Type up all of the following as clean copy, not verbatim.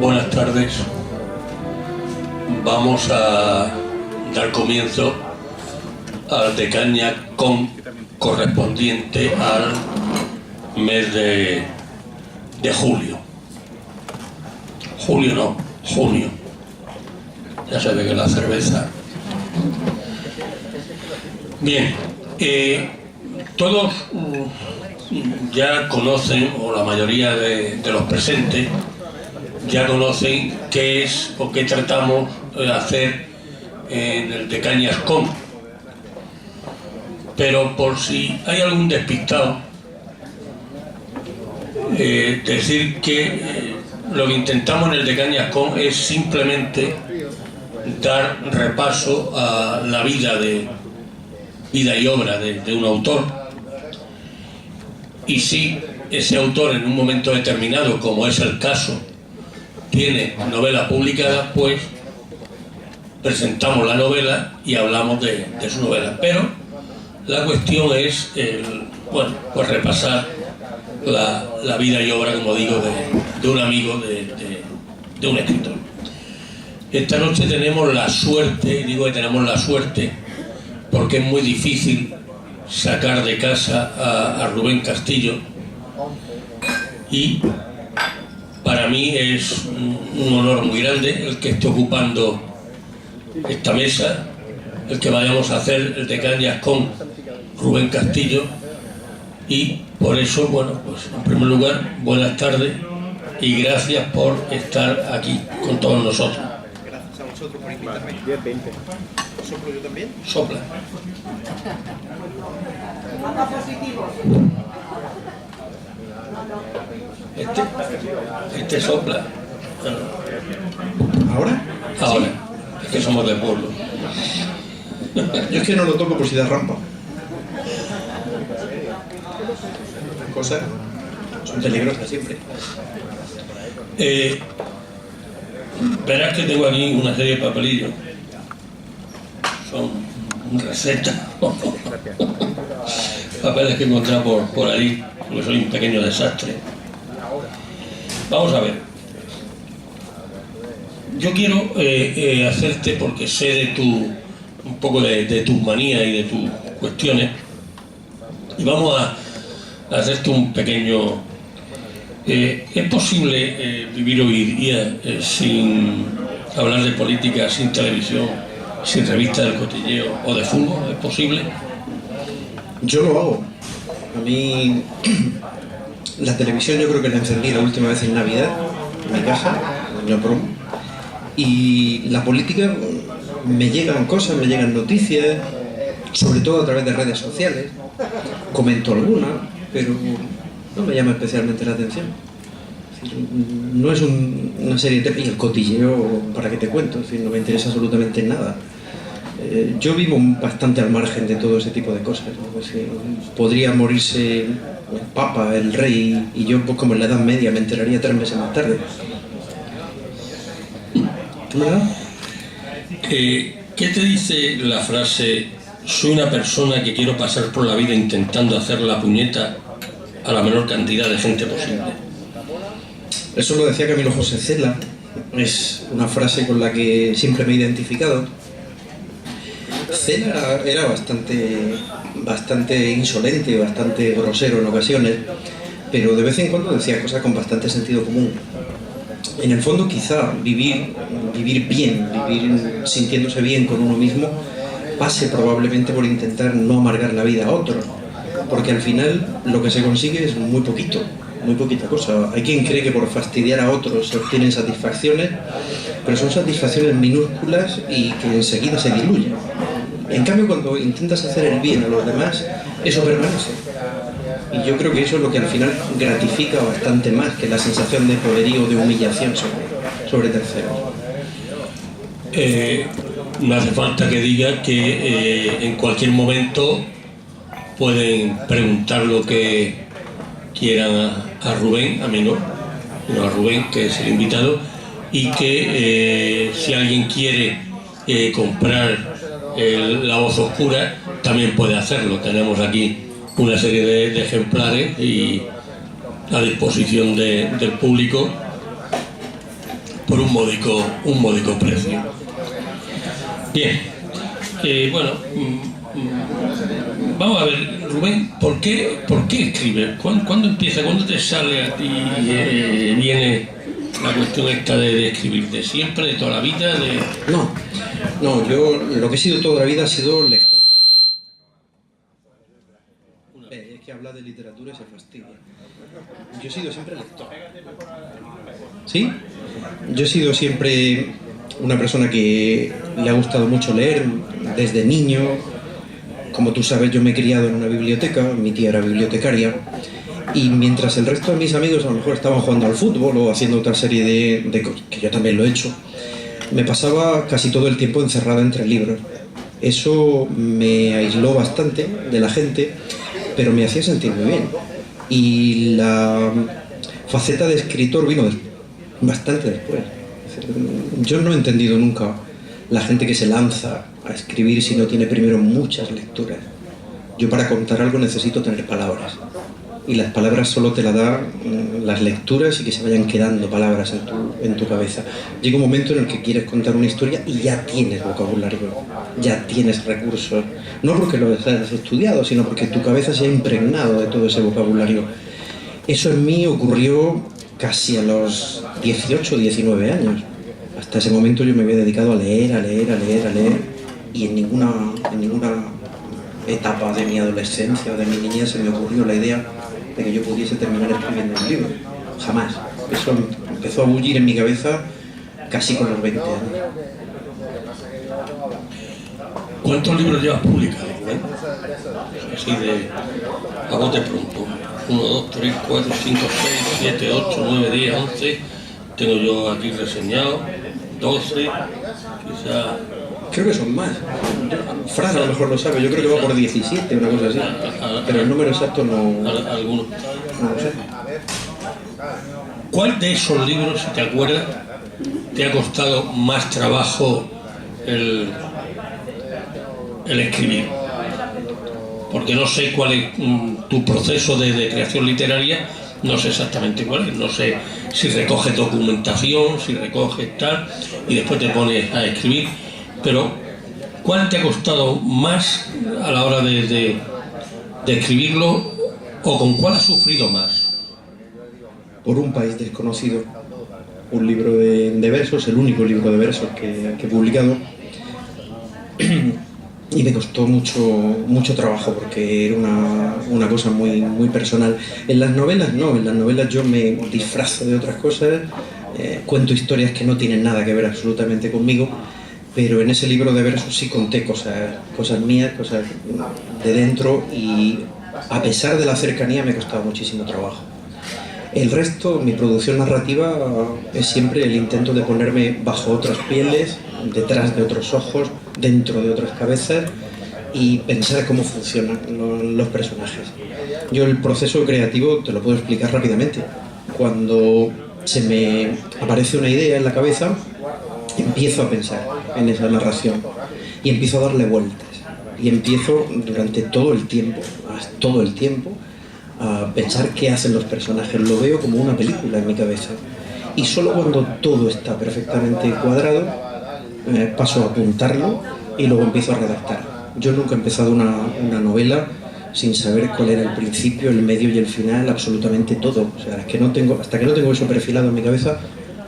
Buenas tardes. Vamos a dar comienzo al Decañas Con correspondiente al mes de julio. Julio no, junio. Ya sabe que la cerveza. Bien, todos ya conocen, o la mayoría de los presentes ya conocen qué es o qué tratamos de hacer en el Decañas Con. Pero por si hay algún despistado, decir que lo que intentamos en el Decañas Con es simplemente dar repaso a la vida y obra de un autor, y si ese autor en un momento determinado, como es el caso, tiene novela publicada, pues presentamos la novela y hablamos de su novela. Pero la cuestión es pues repasar la vida y obra, como digo, de un amigo, de un escritor. Esta noche tenemos la suerte, y digo que tenemos la suerte porque es muy difícil sacar de casa a Rubén Castillo, y para mí es un honor muy grande el que esté ocupando esta mesa, el que vayamos a hacer el Decañas con Rubén Castillo, y por eso, bueno, pues en primer lugar, buenas tardes y gracias por estar aquí con todos nosotros. Gracias a vosotros por invitarme. 10-20. ¿Soplo yo también? Sopla. Este sopla. ¿Ahora? Ahora, es que somos de pueblo. Yo es que no lo toco por si da rampa. Las cosas son peligrosas siempre. Verás que tengo aquí una serie de papelillos. Son recetas. Papeles que he encontrado por ahí, porque soy un pequeño desastre. Vamos a ver. Yo quiero hacerte, porque sé un poco de tus manías y de tus cuestiones, y vamos a hacerte un pequeño... ¿Es posible vivir hoy día sin hablar de política, sin televisión, sin revista del cotilleo o de fútbol? ¿Es posible? Yo lo hago. A mí la televisión yo creo que la encendí la última vez en Navidad, en mi casa, en el año promo. Y la política, me llegan cosas, me llegan noticias, sobre todo a través de redes sociales. Comento alguna, pero no me llama especialmente la atención. Es decir, no es una serie de... Y el cotilleo, ¿para qué te cuento? Es decir, no me interesa absolutamente nada. Yo vivo bastante al margen de todo ese tipo de cosas, ¿no? Pues, podría morirse el Papa, el Rey, y yo, pues, como en la Edad Media, me enteraría 3 meses más tarde. ¿Verdad? ¿Qué te dice la frase "soy una persona que quiero pasar por la vida intentando hacer la puñeta a la menor cantidad de gente posible"? Eso lo decía Camilo José Cela. Es una frase con la que siempre me he identificado. Cela era bastante insolente, bastante grosero en ocasiones, pero de vez en cuando decía cosas con bastante sentido común. En el fondo, quizá vivir bien, vivir sintiéndose bien con uno mismo, pase probablemente por intentar no amargar la vida a otro, porque al final lo que se consigue es muy poquita cosa. Hay quien cree que por fastidiar a otros se obtienen satisfacciones, pero son satisfacciones minúsculas y que enseguida se diluyen. En cambio, cuando intentas hacer el bien a los demás, eso permanece. Y yo creo que eso es lo que al final gratifica bastante más que la sensación de poderío o de humillación sobre terceros. No hace falta que diga que en cualquier momento pueden preguntar lo que quieran a Rubén, a mí no, a Rubén, que es el invitado, y que si alguien quiere comprar La Voz Oscura, también puede hacerlo. Tenemos aquí una serie de ejemplares y a disposición del público por un módico precio. Bien, bueno, vamos a ver, Rubén, ¿por qué escribes? ¿Cuándo empieza? ¿Cuándo te sale a ti viene la cuestión esta de escribir? ¿De siempre, de toda la vida? No, yo lo que he sido toda la vida ha sido lector. Es que habla de literatura y se fastidia. Yo he sido siempre lector. ¿Sí? Yo he sido siempre una persona que le ha gustado mucho leer desde niño. Como tú sabes, yo me he criado en una biblioteca, mi tía era bibliotecaria, y mientras el resto de mis amigos a lo mejor estaban jugando al fútbol o haciendo otra serie de cosas, que yo también lo he hecho, me pasaba casi todo el tiempo encerrada entre libros. Eso me aisló bastante de la gente, pero me hacía sentir muy bien. Y la faceta de escritor vino bastante después. Yo no he entendido nunca la gente que se lanza a escribir si no tiene primero muchas lecturas. Yo para contar algo necesito tener palabras. Y las palabras solo te las dan las lecturas y que se vayan quedando palabras en tu cabeza. Llega un momento en el que quieres contar una historia y ya tienes vocabulario, ya tienes recursos. No porque lo hayas estudiado, sino porque tu cabeza se ha impregnado de todo ese vocabulario. Eso en mí ocurrió casi a los 18 o 19 años. Hasta ese momento yo me había dedicado a leer, y en ninguna etapa de mi adolescencia o de mi niñez se me ocurrió la idea de que yo pudiese terminar escribiendo un libro. Jamás. Eso empezó a bullir en mi cabeza casi con los 20 años. ¿Cuántos libros llevas publicados, Rubén? Así de a bote pronto. 1, 2, 3, 4, 5, 6, 7, 8, 9, 10, 11. Tengo yo aquí reseñado 12, quizá. Creo que son más. Fran a lo mejor lo sabe, yo creo que va por 17, una cosa así. Pero el número exacto no. Algunos. No lo sé. ¿Cuál de esos libros, si te acuerdas, te ha costado más trabajo el escribir? Porque no sé cuál es tu proceso de creación literaria, no sé exactamente cuál es, no sé si recoges documentación, si recoges tal, y después te pones a escribir, pero ¿cuál te ha costado más a la hora de escribirlo, o con cuál has sufrido más? Por un país desconocido, un libro de versos, el único libro de versos que he publicado, y me costó mucho trabajo porque era una cosa muy personal. En las novelas no, en las novelas yo me disfrazo de otras cosas, cuento historias que no tienen nada que ver absolutamente conmigo, pero en ese libro de versos sí conté cosas mías, cosas de dentro, y a pesar de la cercanía me costaba muchísimo trabajo. El resto, mi producción narrativa, es siempre el intento de ponerme bajo otras pieles, detrás de otros ojos, dentro de otras cabezas, y pensar cómo funcionan los personajes. Yo el proceso creativo te lo puedo explicar rápidamente. Cuando se me aparece una idea en la cabeza, empiezo a pensar en esa narración y empiezo a darle vueltas. Y empiezo durante todo el tiempo, a pensar qué hacen los personajes. Lo veo como una película en mi cabeza. Y solo cuando todo está perfectamente cuadrado, paso a apuntarlo y luego empiezo a redactar. Yo nunca he empezado una novela sin saber cuál era el principio, el medio y el final, absolutamente todo. O sea, hasta que no tengo eso perfilado en mi cabeza,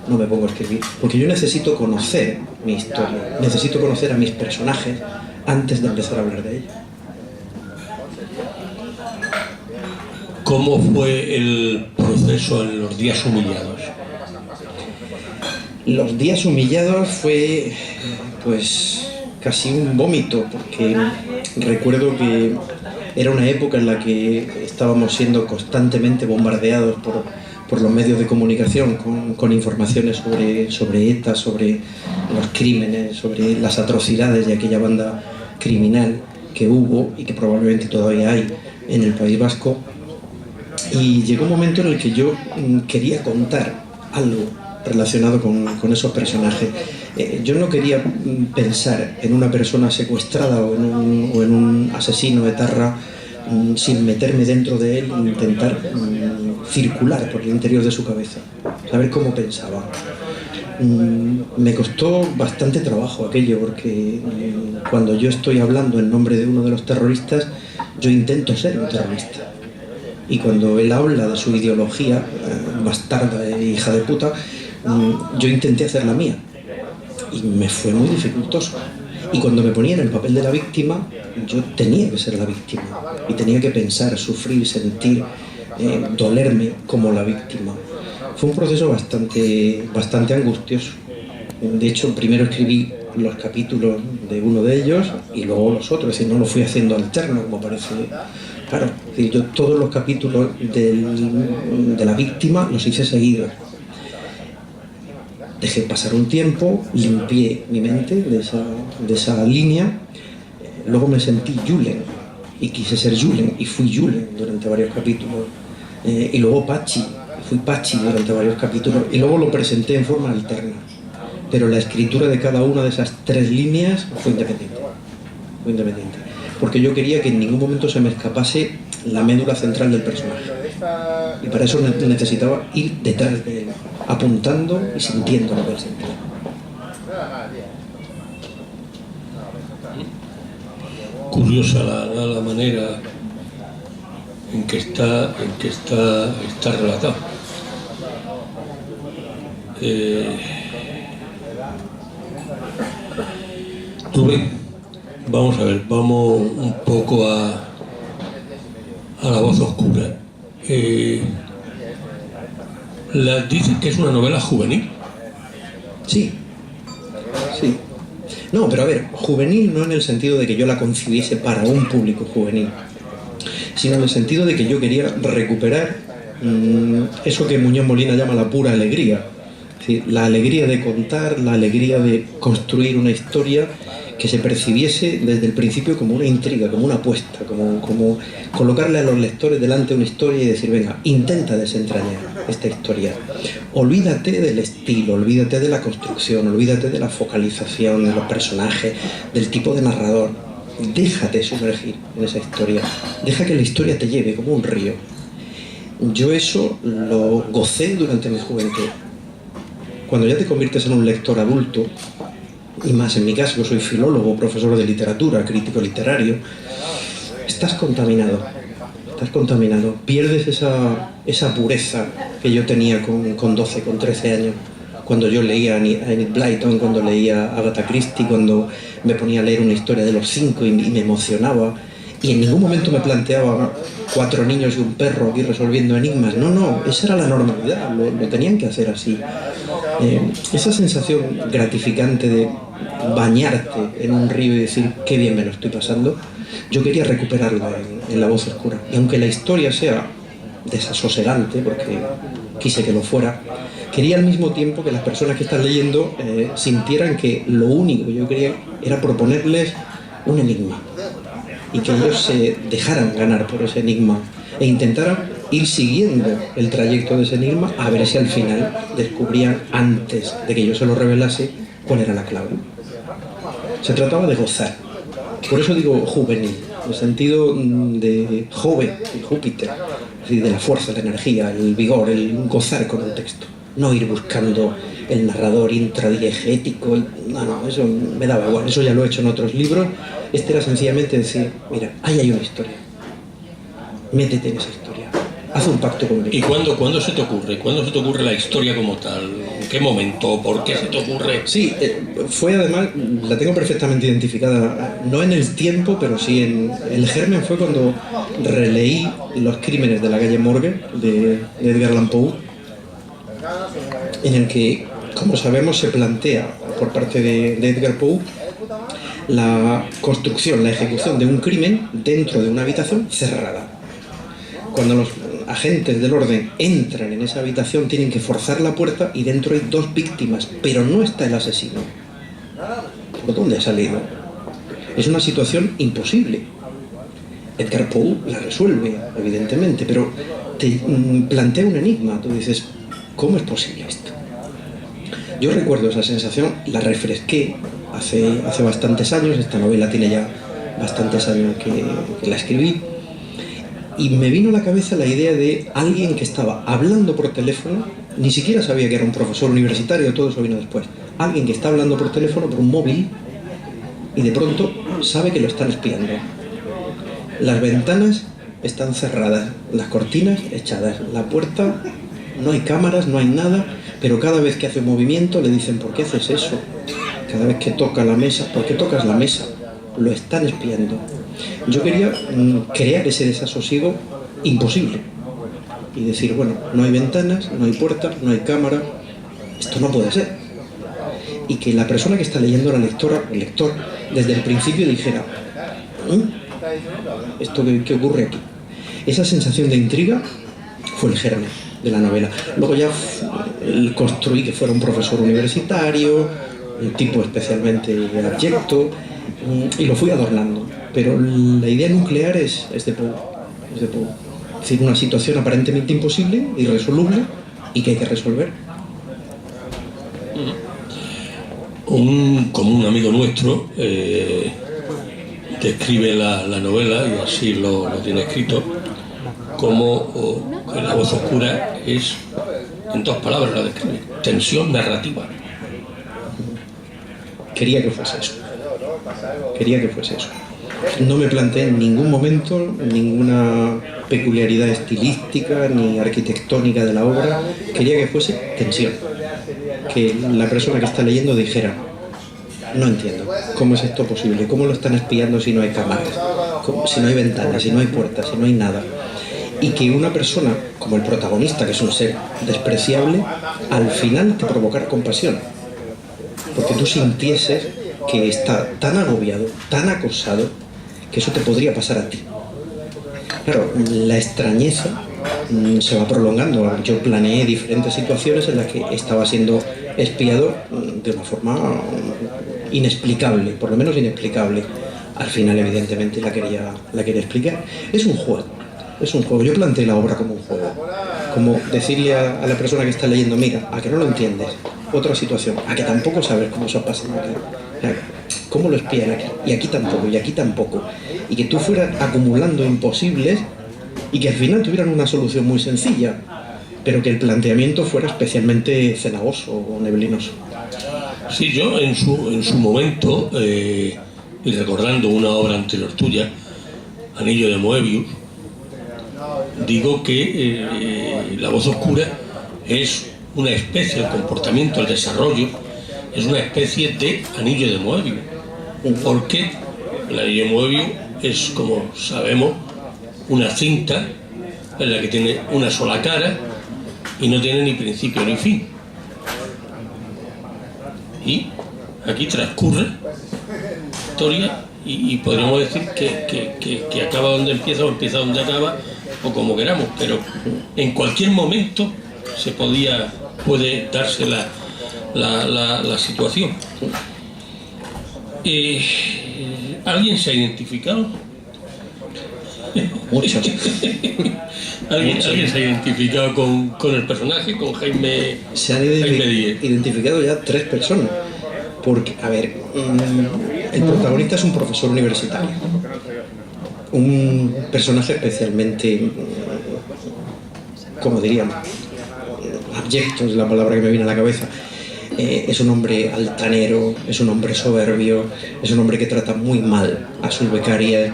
no me pongo a escribir. Porque yo necesito conocer mi historia, necesito conocer a mis personajes antes de empezar a hablar de ellos. ¿Cómo fue el proceso en Los días humillados? Los días humillados fue, pues, casi un vómito, porque recuerdo que era una época en la que estábamos siendo constantemente bombardeados por los medios de comunicación con informaciones sobre ETA, sobre los crímenes, sobre las atrocidades de aquella banda criminal que hubo y que probablemente todavía hay en el País Vasco. Y llegó un momento en el que yo quería contar algo relacionado con esos personajes. Yo no quería pensar en una persona secuestrada o en un asesino etarra sin meterme dentro de él e intentar circular por el interior de su cabeza, saber cómo pensaba. Me costó bastante trabajo aquello, porque cuando yo estoy hablando en nombre de uno de los terroristas, yo intento ser un terrorista. Y cuando él habla de su ideología, bastarda e hija de puta, yo intenté hacer la mía. Y me fue muy dificultoso. Y cuando me ponía en el papel de la víctima, yo tenía que ser la víctima. Y tenía que pensar, sufrir, sentir, dolerme como la víctima. Fue un proceso bastante angustioso. De hecho, primero escribí los capítulos de uno de ellos y luego los otros. Es decir, no lo fui haciendo alterno, como parece. Claro, es decir, yo todos los capítulos de la víctima los hice seguidos. Dejé pasar un tiempo, limpié mi mente de esa línea. Luego me sentí Julen y quise ser Julen y fui Julen durante varios capítulos. Y luego Pachi, fui Pachi durante varios capítulos y luego lo presenté en forma alterna. Pero la escritura de cada una de esas 3 líneas fue independiente. Porque yo quería que en ningún momento se me escapase la médula central del personaje. Y para eso necesitaba ir detrás de él, apuntando y sintiendo lo que él sentía. Curiosa la manera en que está relatado. Rubén, vamos a ver, vamos un poco a La voz oscura. Dicen que es una novela juvenil. Sí. No, pero a ver, juvenil no en el sentido de que yo la concibiese para un público juvenil, sino en el sentido de que yo quería recuperar eso que Muñoz Molina llama la pura alegría. Es decir, la alegría de contar, la alegría de construir una historia que se percibiese desde el principio como una intriga, como una apuesta, como colocarle a los lectores delante una historia y decir, venga, intenta desentrañar esta historia. Olvídate del estilo, olvídate de la construcción, olvídate de la focalización de los personajes, del tipo de narrador. Déjate sumergir en esa historia, deja que la historia te lleve como un río. Yo eso lo gocé durante mi juventud. Cuando ya te conviertes en un lector adulto, y más en mi caso, que soy filólogo, profesor de literatura, crítico literario, estás contaminado, pierdes esa pureza que yo tenía con 12, con 13 años, cuando yo leía a Enid Blyton, cuando leía a Agatha Christie, cuando me ponía a leer una historia de los 5 y me emocionaba, y en ningún momento me planteaba 4 niños y un perro aquí resolviendo enigmas. No, esa era la normalidad, lo tenían que hacer así. Esa sensación gratificante de bañarte en un río y decir qué bien me lo estoy pasando, yo quería recuperarla en La voz oscura. Y aunque la historia sea desasosegante, porque quise que lo fuera, quería al mismo tiempo que las personas que están leyendo sintieran que lo único que yo quería era proponerles un enigma y que ellos se dejaran ganar por ese enigma e intentaran ir siguiendo el trayecto de ese enigma a ver si al final descubrían, antes de que yo se lo revelase, cuál era la clave. Se trataba de gozar. Por eso digo juvenil, en el sentido de joven, de Júpiter, es decir, de la fuerza, la energía, el vigor, el gozar con el texto. No ir buscando el narrador intradiegético. No, eso me daba igual, eso ya lo he hecho en otros libros. Este era sencillamente decir, mira, ahí hay una historia. Métete en esa historia. Haz un pacto conmigo. ¿Y cuándo se te ocurre? ¿Cuándo se te ocurre la historia como tal? ¿En qué momento? ¿Por qué se te ocurre? Sí, fue además, la tengo perfectamente identificada, no en el tiempo, pero sí en el germen. Fue cuando releí Los crímenes de la calle Morgue de Edgar Allan Poe, en el que, como sabemos, se plantea por parte de Edgar Poe la construcción, la ejecución de un crimen dentro de una habitación cerrada. Cuando los agentes del orden entran en esa habitación, tienen que forzar la puerta y dentro hay 2 víctimas, pero no está el asesino. ¿Por dónde ha salido? Es una situación imposible. Edgar Poe la resuelve, evidentemente, pero te plantea un enigma. Tú dices, ¿cómo es posible esto? Yo recuerdo esa sensación, la refresqué hace bastantes años. Esta novela tiene ya bastantes años que la escribí. Y me vino a la cabeza la idea de alguien que estaba hablando por teléfono Ni siquiera sabía que era un profesor universitario, todo eso vino después. Alguien que está hablando por teléfono, por un móvil, y de pronto sabe que lo están espiando. Las ventanas están cerradas, las cortinas echadas, la puerta, no hay cámaras, no hay nada, pero cada vez que hace un movimiento le dicen: ¿por qué haces eso? Cada vez que toca la mesa: ¿por qué tocas la mesa? Lo están espiando. Yo quería crear ese desasosiego imposible y decir: bueno, no hay ventanas, no hay puertas, no hay cámara, esto no puede ser. Y que la persona que está leyendo, la lectora, el lector, desde el principio dijera: ¿esto qué ocurre aquí? Esa sensación de intriga fue el germen de la novela. Luego ya construí que fuera un profesor universitario, un tipo especialmente abyecto, y lo fui adornando. Pero la idea nuclear es de Poe. Es decir, una situación aparentemente imposible, irresoluble, y que hay que resolver. Un común amigo nuestro describe la novela, y así lo tiene escrito, como La voz oscura es, en 2 palabras la describe: tensión narrativa. Quería que fuese eso. No me planteé en ningún momento ninguna peculiaridad estilística ni arquitectónica de la obra. Quería que fuese tensión. Que la persona que está leyendo dijera: no entiendo, ¿cómo es esto posible? ¿Cómo lo están espiando si no hay cámaras? Si no hay ventanas, si no hay puertas, si no hay nada? Y que una persona, como el protagonista, que es un ser despreciable, al final te provocara compasión. Porque tú sintieses que está tan agobiado, tan acosado, que eso te podría pasar a ti. Claro, la extrañeza se va prolongando. Yo planeé diferentes situaciones en las que estaba siendo espiado de una forma inexplicable, por lo menos inexplicable. Al final, evidentemente, la quería explicar. Es un juego. Yo planteé la obra como un juego. Como decirle a la persona que está leyendo: mira, a que no lo entiendes. Otra situación, a que tampoco sabes cómo eso pasa aquí. ¿Cómo lo espían aquí? Y aquí tampoco, y aquí tampoco. Y que tú fueras acumulando imposibles y que al final tuvieran una solución muy sencilla, pero que el planteamiento fuera especialmente cenagoso o neblinoso. Sí, yo en su momento, y recordando una obra anterior tuya, Anillo de Moebius, digo que La voz oscura es una especie, el comportamiento, el desarrollo, es una especie de Anillo de Moebius. Porque el Anillo de Moebius es, como sabemos, una cinta en la que tiene una sola cara y no tiene ni principio ni fin. Y aquí transcurre la historia y podríamos decir que acaba donde empieza o empieza donde acaba, o como queramos, pero en cualquier momento puede darse la situación. ¿Alguien se ha identificado? Mucho. ¿Alguien se ha identificado con el personaje, con Jaime? Se han Díez. identificado ya 3 personas. Porque, a ver, el protagonista es un profesor universitario. Un personaje especialmente, ¿cómo diríamos? Abyecto es la palabra que me viene a la cabeza. Es un hombre altanero, es un hombre soberbio, es un hombre que trata muy mal a sus becarias,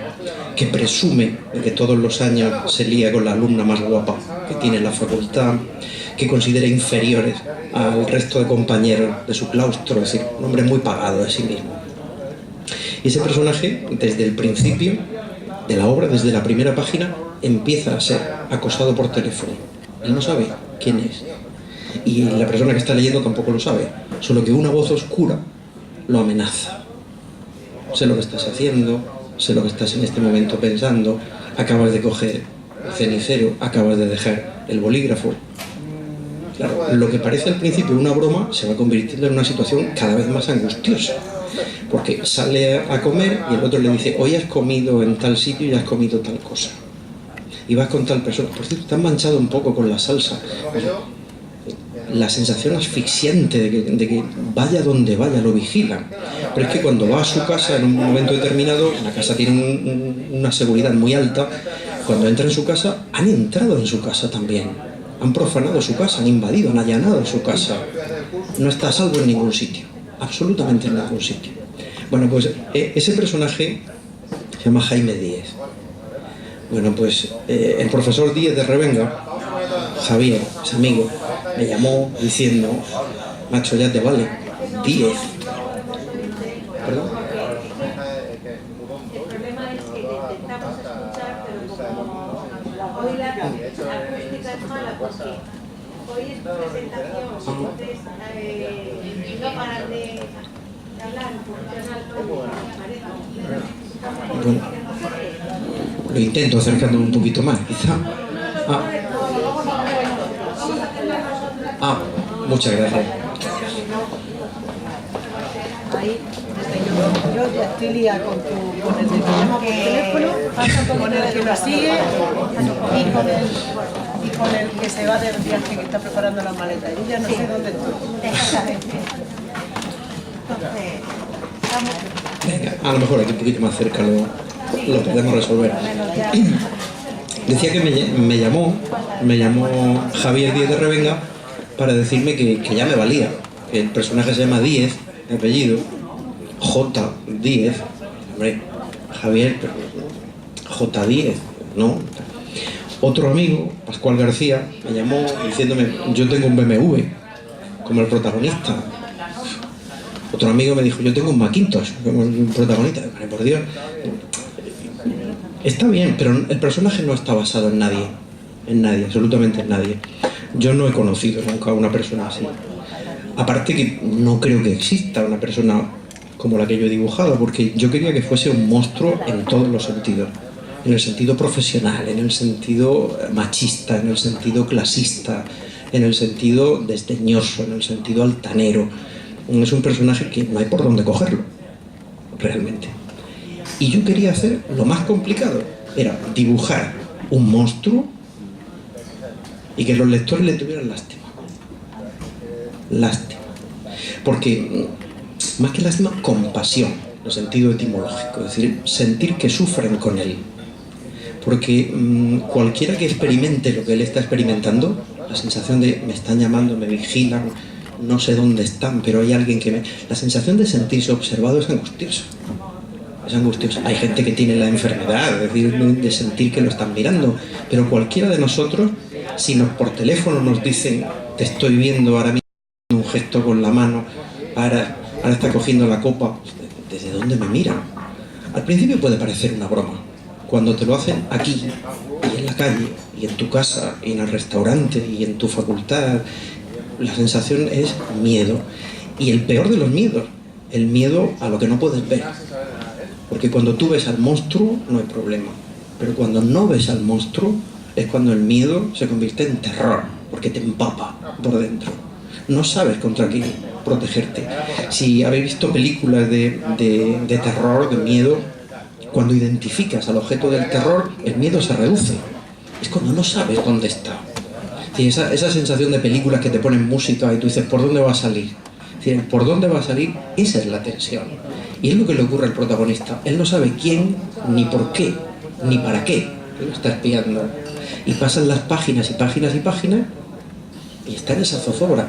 que presume de que todos los años se lía con la alumna más guapa que tiene en la facultad, que considera inferiores al resto de compañeros de su claustro, es decir, un hombre muy pagado de sí mismo. Y ese personaje, desde el principio de la obra, desde la primera página, empieza a ser acosado por teléfono. Él no sabe quién es. Y la persona que está leyendo tampoco lo sabe, solo que una voz oscura lo amenaza. Sé lo que estás haciendo, sé lo que estás en este momento pensando, acabas de coger el cenicero, acabas de dejar el bolígrafo. Claro, lo que parece al principio una broma se va convirtiendo en una situación cada vez más angustiosa, porque sale a comer y el otro le dice: hoy has comido en tal sitio y has comido tal cosa, y vas con tal persona, por cierto, te han manchado un poco con la salsa. La sensación asfixiante de que vaya donde vaya lo vigilan. Pero es que cuando va a su casa en un momento determinado, la casa tiene una seguridad muy alta, cuando entra en su casa, han entrado en su casa también. Han profanado su casa, han invadido, han allanado su casa. No está a salvo en ningún sitio, absolutamente en ningún sitio. Bueno, pues ese personaje se llama Jaime Díez. Bueno, pues el profesor Díez de Revenga, Javier, ese amigo, me llamó diciendo: macho, ya te vale, Díez. ¿Perdón? El problema es que te intentamos escuchar, pero como hoy la acústica es mala porque hoy es tu presentación, entonces no paran de hablar, Bueno, lo intento acercándome un poquito más, quizá. Muchas gracias. Ahí, yo ya estoy liada con el de que llama por teléfono, con el que lo sigue y con el que se va del viaje que está preparando las maletas. Yo ya no sé dónde estoy. Exactamente. Entonces, Venga, a lo mejor aquí un poquito más cerca lo podemos resolver. Decía que me llamó Javier Díez de Revenga para decirme que ya me valía. El personaje se llama Díez, de apellido, J. Díez, hombre, Javier, pero J. Díez, ¿no? Otro amigo, Pascual García, me llamó diciéndome: yo tengo un BMW, como el protagonista. Otro amigo me dijo: yo tengo un Macintosh, como el protagonista. Por Dios, está bien, pero el personaje no está basado en nadie, absolutamente en nadie. Yo no he conocido nunca a una persona así. Aparte que no creo que exista una persona como la que yo he dibujado, porque yo quería que fuese un monstruo en todos los sentidos. En el sentido profesional, en el sentido machista, en el sentido clasista, en el sentido desdeñoso, en el sentido altanero. Es un personaje que no hay por dónde cogerlo, realmente. Y yo quería hacer lo más complicado, era dibujar un monstruo y que los lectores le tuvieran lástima. Lástima. Porque, más que lástima, compasión, en el sentido etimológico, es decir, sentir que sufren con él. Porque cualquiera que experimente lo que él está experimentando, la sensación de me están llamando, me vigilan, no sé dónde están, pero hay alguien que me... La sensación de sentirse observado es angustiosa. Es angustiosa. Hay gente que tiene la enfermedad, es decir, de sentir que lo están mirando, pero cualquiera de nosotros, si por teléfono nos dicen: te estoy viendo ahora mismo, un gesto con la mano, ahora está cogiendo la copa, ¿desde dónde me miran? Al principio puede parecer una broma. Cuando te lo hacen aquí, y en la calle, y en tu casa, y en el restaurante, y en tu facultad, la sensación es miedo. Y el peor de los miedos, el miedo a lo que no puedes ver. Porque cuando tú ves al monstruo, no hay problema. Pero cuando no ves al monstruo, es cuando el miedo se convierte en terror, porque te empapa por dentro. No sabes contra qué protegerte. Si habéis visto películas de terror, de miedo, cuando identificas al objeto del terror, el miedo se reduce. Es cuando no sabes dónde está. Sí, esa sensación de películas que te ponen música y tú dices: ¿por dónde va a salir? Sí, ¿por dónde va a salir? Esa es la tensión. Y es lo que le ocurre al protagonista. Él no sabe quién, ni por qué, ni para qué lo está espiando. Y pasan las páginas y páginas y páginas y está en esa zozobra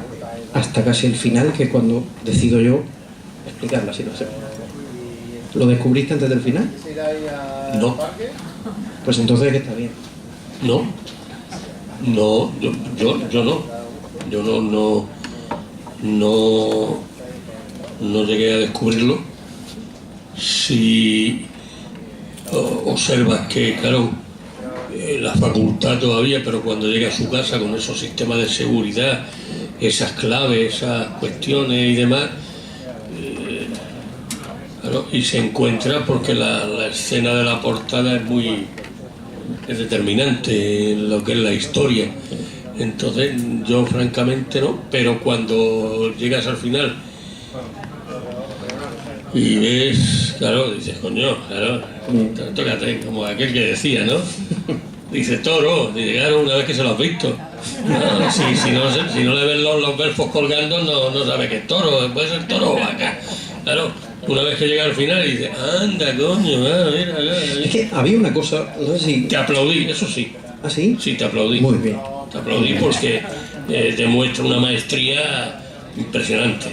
hasta casi el final, que es cuando decido yo explicar la situación. ¿Lo descubriste antes del final? No. Pues entonces que está bien. No, yo no. Yo no llegué a descubrirlo. Si observas que, claro, la facultad todavía, pero cuando llega a su casa con esos sistemas de seguridad, esas claves, esas cuestiones y demás, claro, y se encuentra, porque la escena de la portada es determinante en lo que es la historia. Entonces yo francamente no, pero cuando llegas al final y ves, claro, dices: coño, claro, tócate, como aquel que decía, ¿no? Dice: toro, de llegar una vez que se lo has visto. No, si no le ves los versos colgando, no sabes que es toro, puede ser toro o vaca. Claro, una vez que llega al final y dices: anda, coño, mira. Es que había una cosa, no sé si... Te aplaudí, eso sí. ¿Ah, sí? Sí, te aplaudí. Muy bien. Te aplaudí porque demuestra una maestría impresionante.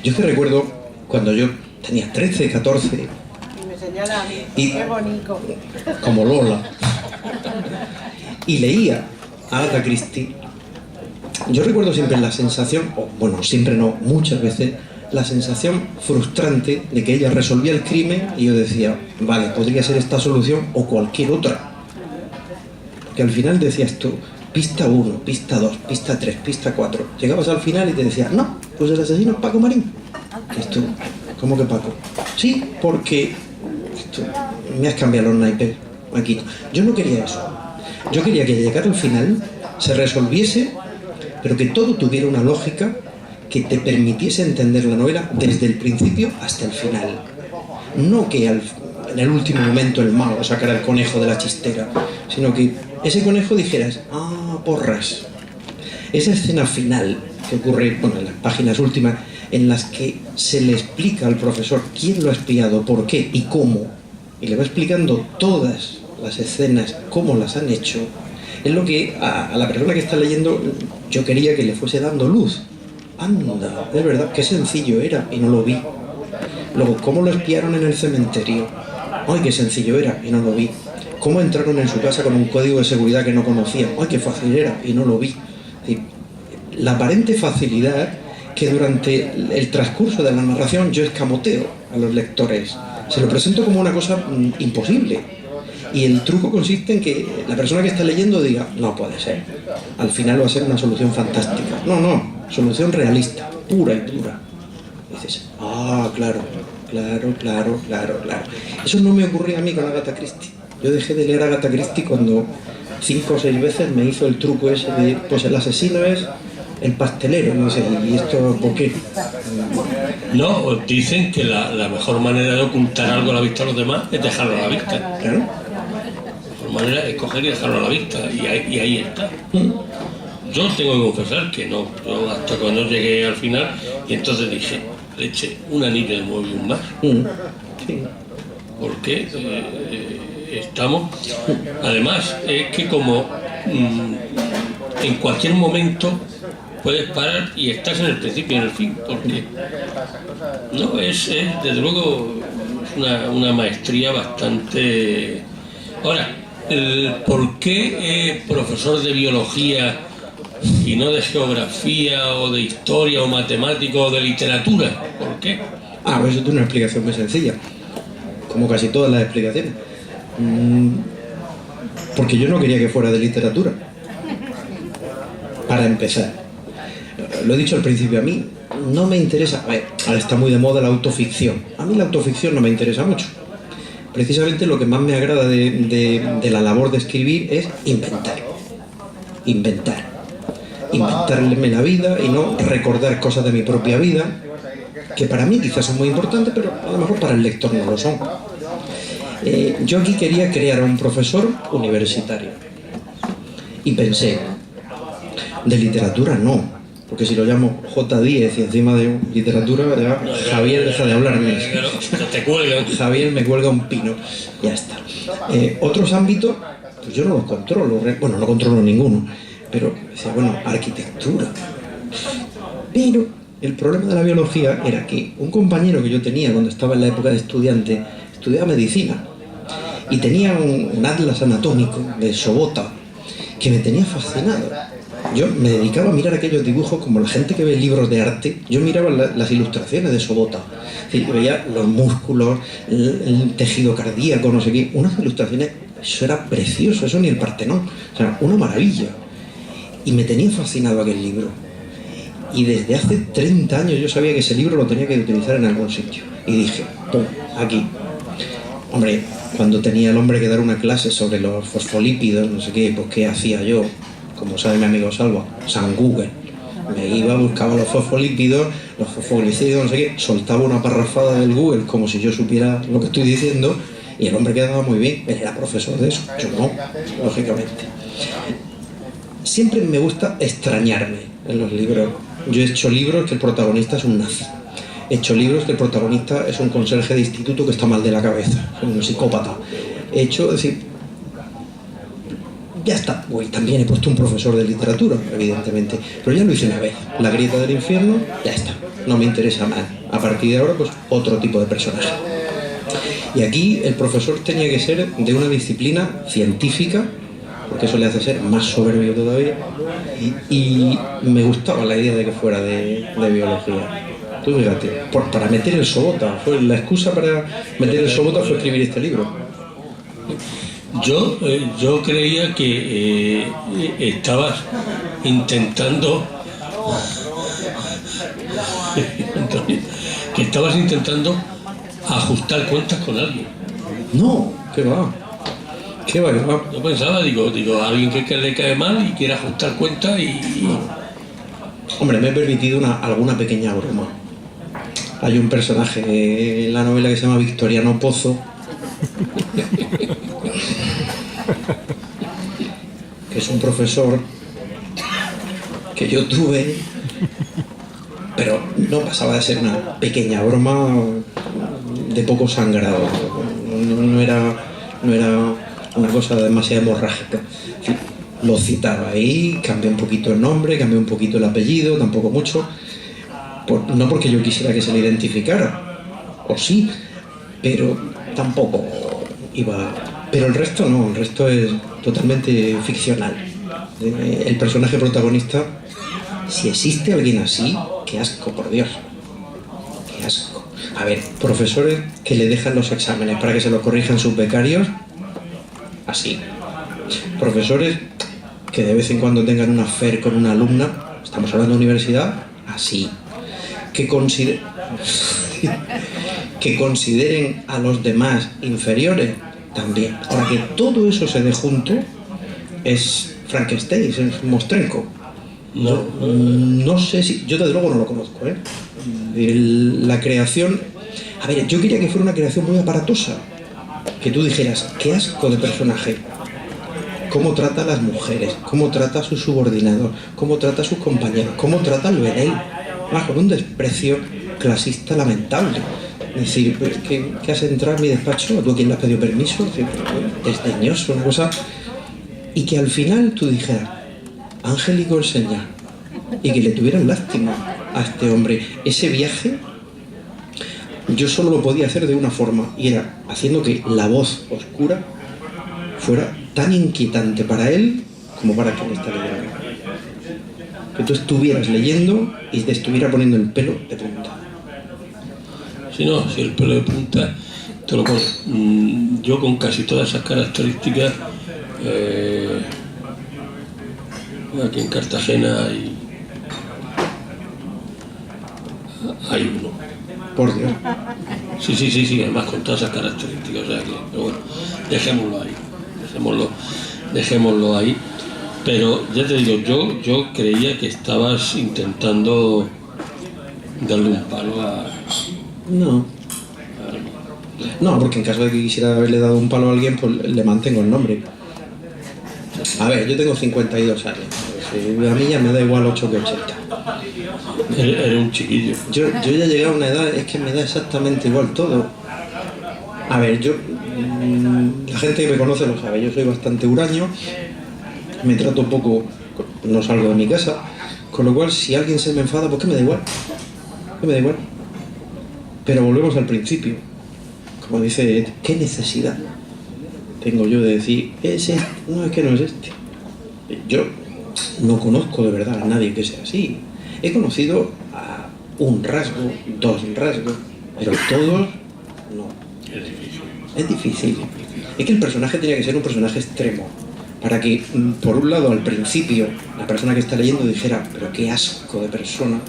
Yo que recuerdo cuando yo tenía 13, 14... Y me señala a mí, Y- qué bonito. como Lola, y leía a Agatha Christie, yo recuerdo siempre la sensación, o bueno, siempre no, muchas veces, la sensación frustrante de que ella resolvía el crimen y yo decía, vale, podría ser esta solución o cualquier otra. Porque al final decías tú, pista 1, pista 2, pista 3, pista 4. Llegabas al final y te decía, no, pues el asesino es Paco Marín. Y tú, ¿cómo que Paco? Sí, porque tú, me has cambiado los naipes aquí. Yo no quería eso. Yo quería que llegara al final, se resolviese, pero que todo tuviera una lógica que te permitiese entender la novela desde el principio hasta el final. No que en el último momento el malo sacara el conejo de la chistera, sino que ese conejo dijeras, ah, porras. Esa escena final que ocurre, bueno, en las páginas últimas, en las que se le explica al profesor quién lo ha espiado, por qué y cómo, y le va explicando todas las escenas, cómo las han hecho, es lo que a la persona que está leyendo yo quería que le fuese dando luz. Anda, es verdad, qué sencillo era y no lo vi. Luego, cómo lo espiaron en el cementerio. Ay, qué sencillo era y no lo vi. Cómo entraron en su casa con un código de seguridad que no conocía. Ay, qué fácil era y no lo vi. Es decir, la aparente facilidad que durante el transcurso de la narración yo escamoteo a los lectores. Se lo presento como una cosa imposible. Y el truco consiste en que la persona que está leyendo diga, no puede ser. Al final va a ser una solución fantástica. No, solución realista, pura y dura. Y dices, ah, claro. Eso no me ocurría a mí con Agatha Christie. Yo dejé de leer a Agatha Christie cuando 5 o 6 veces me hizo el truco ese de, pues el asesino es el pastelero. Y dice, ¿y esto por qué? No, dicen que la mejor manera de ocultar algo a la vista de los demás es dejarlo a la vista. Claro. La mejor manera es coger y dejarlo a la vista, y ahí está. Yo tengo que confesar que no, yo hasta cuando llegué al final, y entonces dije, le eché un anillo de Mobius más, Sí. porque estamos, además, es que como en cualquier momento puedes parar y estás en el principio y en el fin, porque no es desde luego una maestría bastante. Ahora, ¿por qué profesor de biología y no de geografía o de historia o matemático o de literatura? ¿Por qué? Pues eso tiene una explicación muy sencilla, como casi todas las explicaciones. Porque yo no quería que fuera de literatura, para empezar. Lo he dicho al principio, a mí no me interesa, ahora está muy de moda la autoficción, a mí la autoficción no me interesa mucho. Precisamente lo que más me agrada de la labor de escribir es inventarme la vida y no recordar cosas de mi propia vida, que para mí quizás son muy importantes, pero a lo mejor para el lector no lo son. Yo aquí quería crear a un profesor universitario y pensé, de literatura no, porque si lo llamo J10 y encima de literatura, ya Javier deja de hablarme. Te cuelgan. Javier me cuelga un pino, ya está. Otros ámbitos, pues yo no los controlo, bueno, no controlo ninguno, pero decía, bueno, arquitectura. Pero el problema de la biología era que un compañero que yo tenía cuando estaba en la época de estudiante estudiaba medicina y tenía un atlas anatómico de Sobota que me tenía fascinado. Yo me dedicaba a mirar aquellos dibujos como la gente que ve libros de arte. Yo miraba las ilustraciones de Sobota, veía los músculos, el tejido cardíaco, no sé qué, unas ilustraciones, eso era precioso, eso ni el Partenón, o sea, una maravilla. Y me tenía fascinado aquel libro. Y desde hace 30 años yo sabía que ese libro lo tenía que utilizar en algún sitio. Y dije, pum, aquí. Hombre, cuando tenía el hombre que dar una clase sobre los fosfolípidos, no sé qué, pues ¿qué hacía yo? Como sabe mi amigo Salva, San Google. Me iba, buscaba los fosfolípidos, los fosfoglicidos, no sé qué, soltaba una parrafada del Google como si yo supiera lo que estoy diciendo, y el hombre quedaba muy bien. Él era profesor de eso, yo no, lógicamente. Siempre me gusta extrañarme en los libros. Yo he hecho libros que el protagonista es un nazi. He hecho libros que el protagonista es un conserje de instituto que está mal de la cabeza, un psicópata. He hecho, es decir, ya está. Uy, también he puesto un profesor de literatura, evidentemente, pero ya lo hice una vez. La grieta del infierno, ya está. No me interesa más. A partir de ahora, pues otro tipo de personaje. Y aquí el profesor tenía que ser de una disciplina científica, porque eso le hace ser más soberbio todavía, y me gustaba la idea de que fuera de biología. Tú fíjate, para meter el sobota, la excusa para meter el sobota fue escribir este libro. Yo creía que estabas intentando ajustar cuentas con alguien. No, ¿qué va? ¿Qué va? Yo pensaba, digo, alguien que le cae mal y quiere ajustar cuentas y... Hombre, me he permitido alguna pequeña broma. Hay un personaje en la novela que se llama Victoriano Pozo, que es un profesor que yo tuve, pero no pasaba de ser una pequeña broma de poco sangrado. No era una cosa demasiado hemorrágica. Lo citaba ahí, cambié un poquito el nombre, cambié un poquito el apellido, tampoco mucho. No porque yo quisiera que se le identificara, o sí, pero tampoco iba... Pero el resto no, el resto es totalmente ficcional. El personaje protagonista, si existe alguien así, qué asco, por Dios. Qué asco. A ver, profesores que le dejan los exámenes para que se los corrijan sus becarios, así. Profesores que de vez en cuando tengan una affair con una alumna, estamos hablando de universidad, así. Que consideren a los demás inferiores, también. Ahora, que todo eso se dé junto es Frankenstein, es Mostrenko. No sé si... Yo desde luego no lo conozco, ¿eh? La creación... A ver, yo quería que fuera una creación muy aparatosa. Que tú dijeras, qué asco de personaje. Cómo trata a las mujeres, cómo trata a sus subordinados, cómo trata a sus compañeros, cómo trata al Bedel. Con un desprecio clasista lamentable. Es decir, ¿qué has entrado en mi despacho? ¿Tú a quién le has pedido permiso? Es decir, desdeñoso, una cosa... Y que al final tú dijeras, Angélico el Señor, y que le tuvieran lástima a este hombre. Ese viaje yo solo lo podía hacer de una forma, y era haciendo que la voz oscura fuera tan inquietante para él como para quien está leyendo. Que tú estuvieras leyendo y te estuviera poniendo el pelo de punta. Si el pelo de punta te lo pones. Yo con casi todas esas características, aquí en Cartagena hay uno. Por Dios. Sí, además con todas esas características, o sea que, pero bueno, dejémoslo ahí. Pero ya te digo, yo creía que estabas intentando darle un palo a... No, porque en caso de que quisiera haberle dado un palo a alguien, pues le mantengo el nombre. A ver, yo tengo 52 años. A mí ya me da igual 8 que 80. Eres un chiquillo. Yo ya he llegado a una edad, es que me da exactamente igual todo. A ver, la gente que me conoce lo sabe, yo soy bastante huraño, me trato poco, no salgo de mi casa, con lo cual si alguien se me enfada, pues que me da igual. Pero volvemos al principio. Como dice, ¿qué necesidad tengo yo de decir, no, es que no es este? Yo no conozco de verdad a nadie que sea así. He conocido a un rasgo, 2 rasgos, pero todos no. Es difícil. Es que el personaje tenía que ser un personaje extremo, para que, por un lado, al principio, la persona que está leyendo dijera, pero qué asco de persona,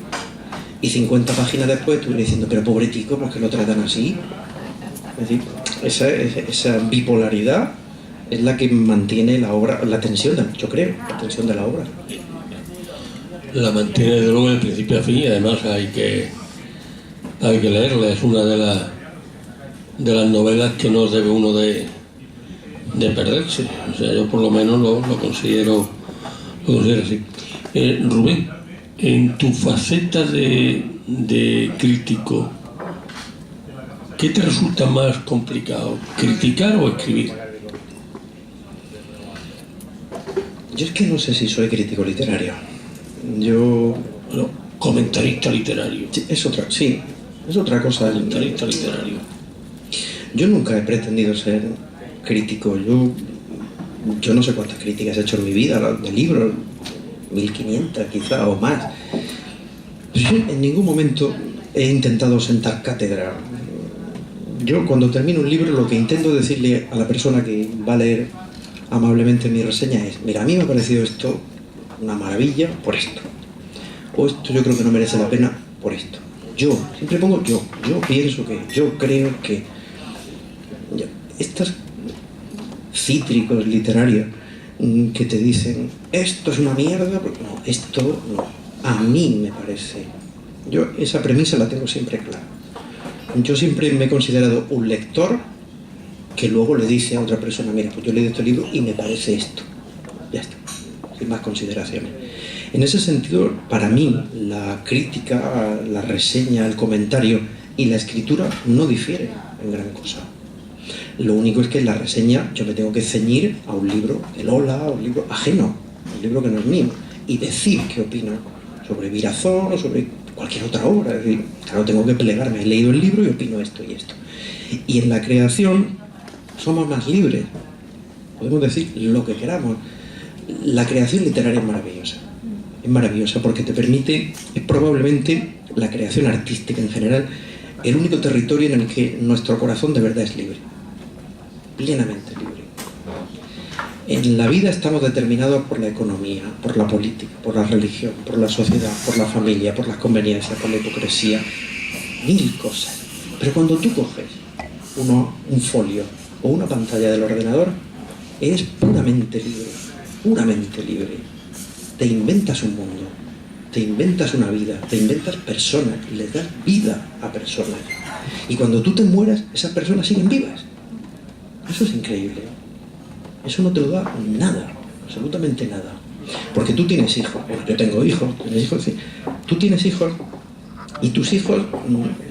y 50 páginas después estuviera diciendo, pero pobre tico, ¿por qué lo tratan así? Es decir, esa bipolaridad es la que mantiene la obra, la tensión, yo creo, la tensión de la obra. La mantiene de luego de principio a fin, y además hay que leerla. Es una de las novelas que no debe uno de perderse. O sea, yo por lo menos lo considero así. Rubén, en tu faceta de crítico, ¿qué te resulta más complicado? ¿Criticar o escribir? Yo es que no sé si soy crítico literario. Yo... Bueno, comentarista literario. Sí, es otra cosa. Comentarista literario. Yo nunca he pretendido ser crítico. Yo no sé cuántas críticas he hecho en mi vida de libros, 1500 quizá o más. Pero yo en ningún momento he intentado sentar cátedra. Yo cuando termino un libro lo que intento decirle a la persona que va a leer amablemente mi reseña es: mira, a mí me ha parecido esto una maravilla por esto, o esto yo creo que no merece la pena por esto. Yo, siempre pongo yo pienso que, yo creo que. Estos cítricos literarios que te dicen esto es una mierda, no, esto no, a mí me parece. Yo esa premisa la tengo siempre clara. Yo siempre me he considerado un lector que luego le dice a otra persona: mira, pues yo he leído este libro y me parece esto. Ya está, sin más consideraciones. En ese sentido, para mí, la crítica, la reseña, el comentario y la escritura no difieren en gran cosa. Lo único es que en la reseña yo me tengo que ceñir a un libro de Lola, a un libro ajeno, un libro que no es mío, y decir qué opino sobre Virazón o sobre cualquier otra obra. Es decir, claro, tengo que plegarme, he leído el libro y opino esto y esto. Y en la creación somos más libres, podemos decir lo que queramos. La creación literaria es maravillosa porque te permite, es probablemente la creación artística en general, el único territorio en el que nuestro corazón de verdad es libre, plenamente libre. En la vida estamos determinados por la economía, por la política, por la religión, por la sociedad, por la familia, por las conveniencias, por la hipocresía, mil cosas. Pero cuando tú coges un folio o una pantalla del ordenador, eres puramente libre, puramente libre. Te inventas un mundo, te inventas una vida, te inventas personas, les das vida a personas. Y cuando tú te mueras, esas personas siguen vivas. Eso es increíble. Eso no te lo da nada, absolutamente nada. Porque tú tienes hijos, bueno, yo tengo hijos, tienes hijos, sí. Tú tienes hijos y tus hijos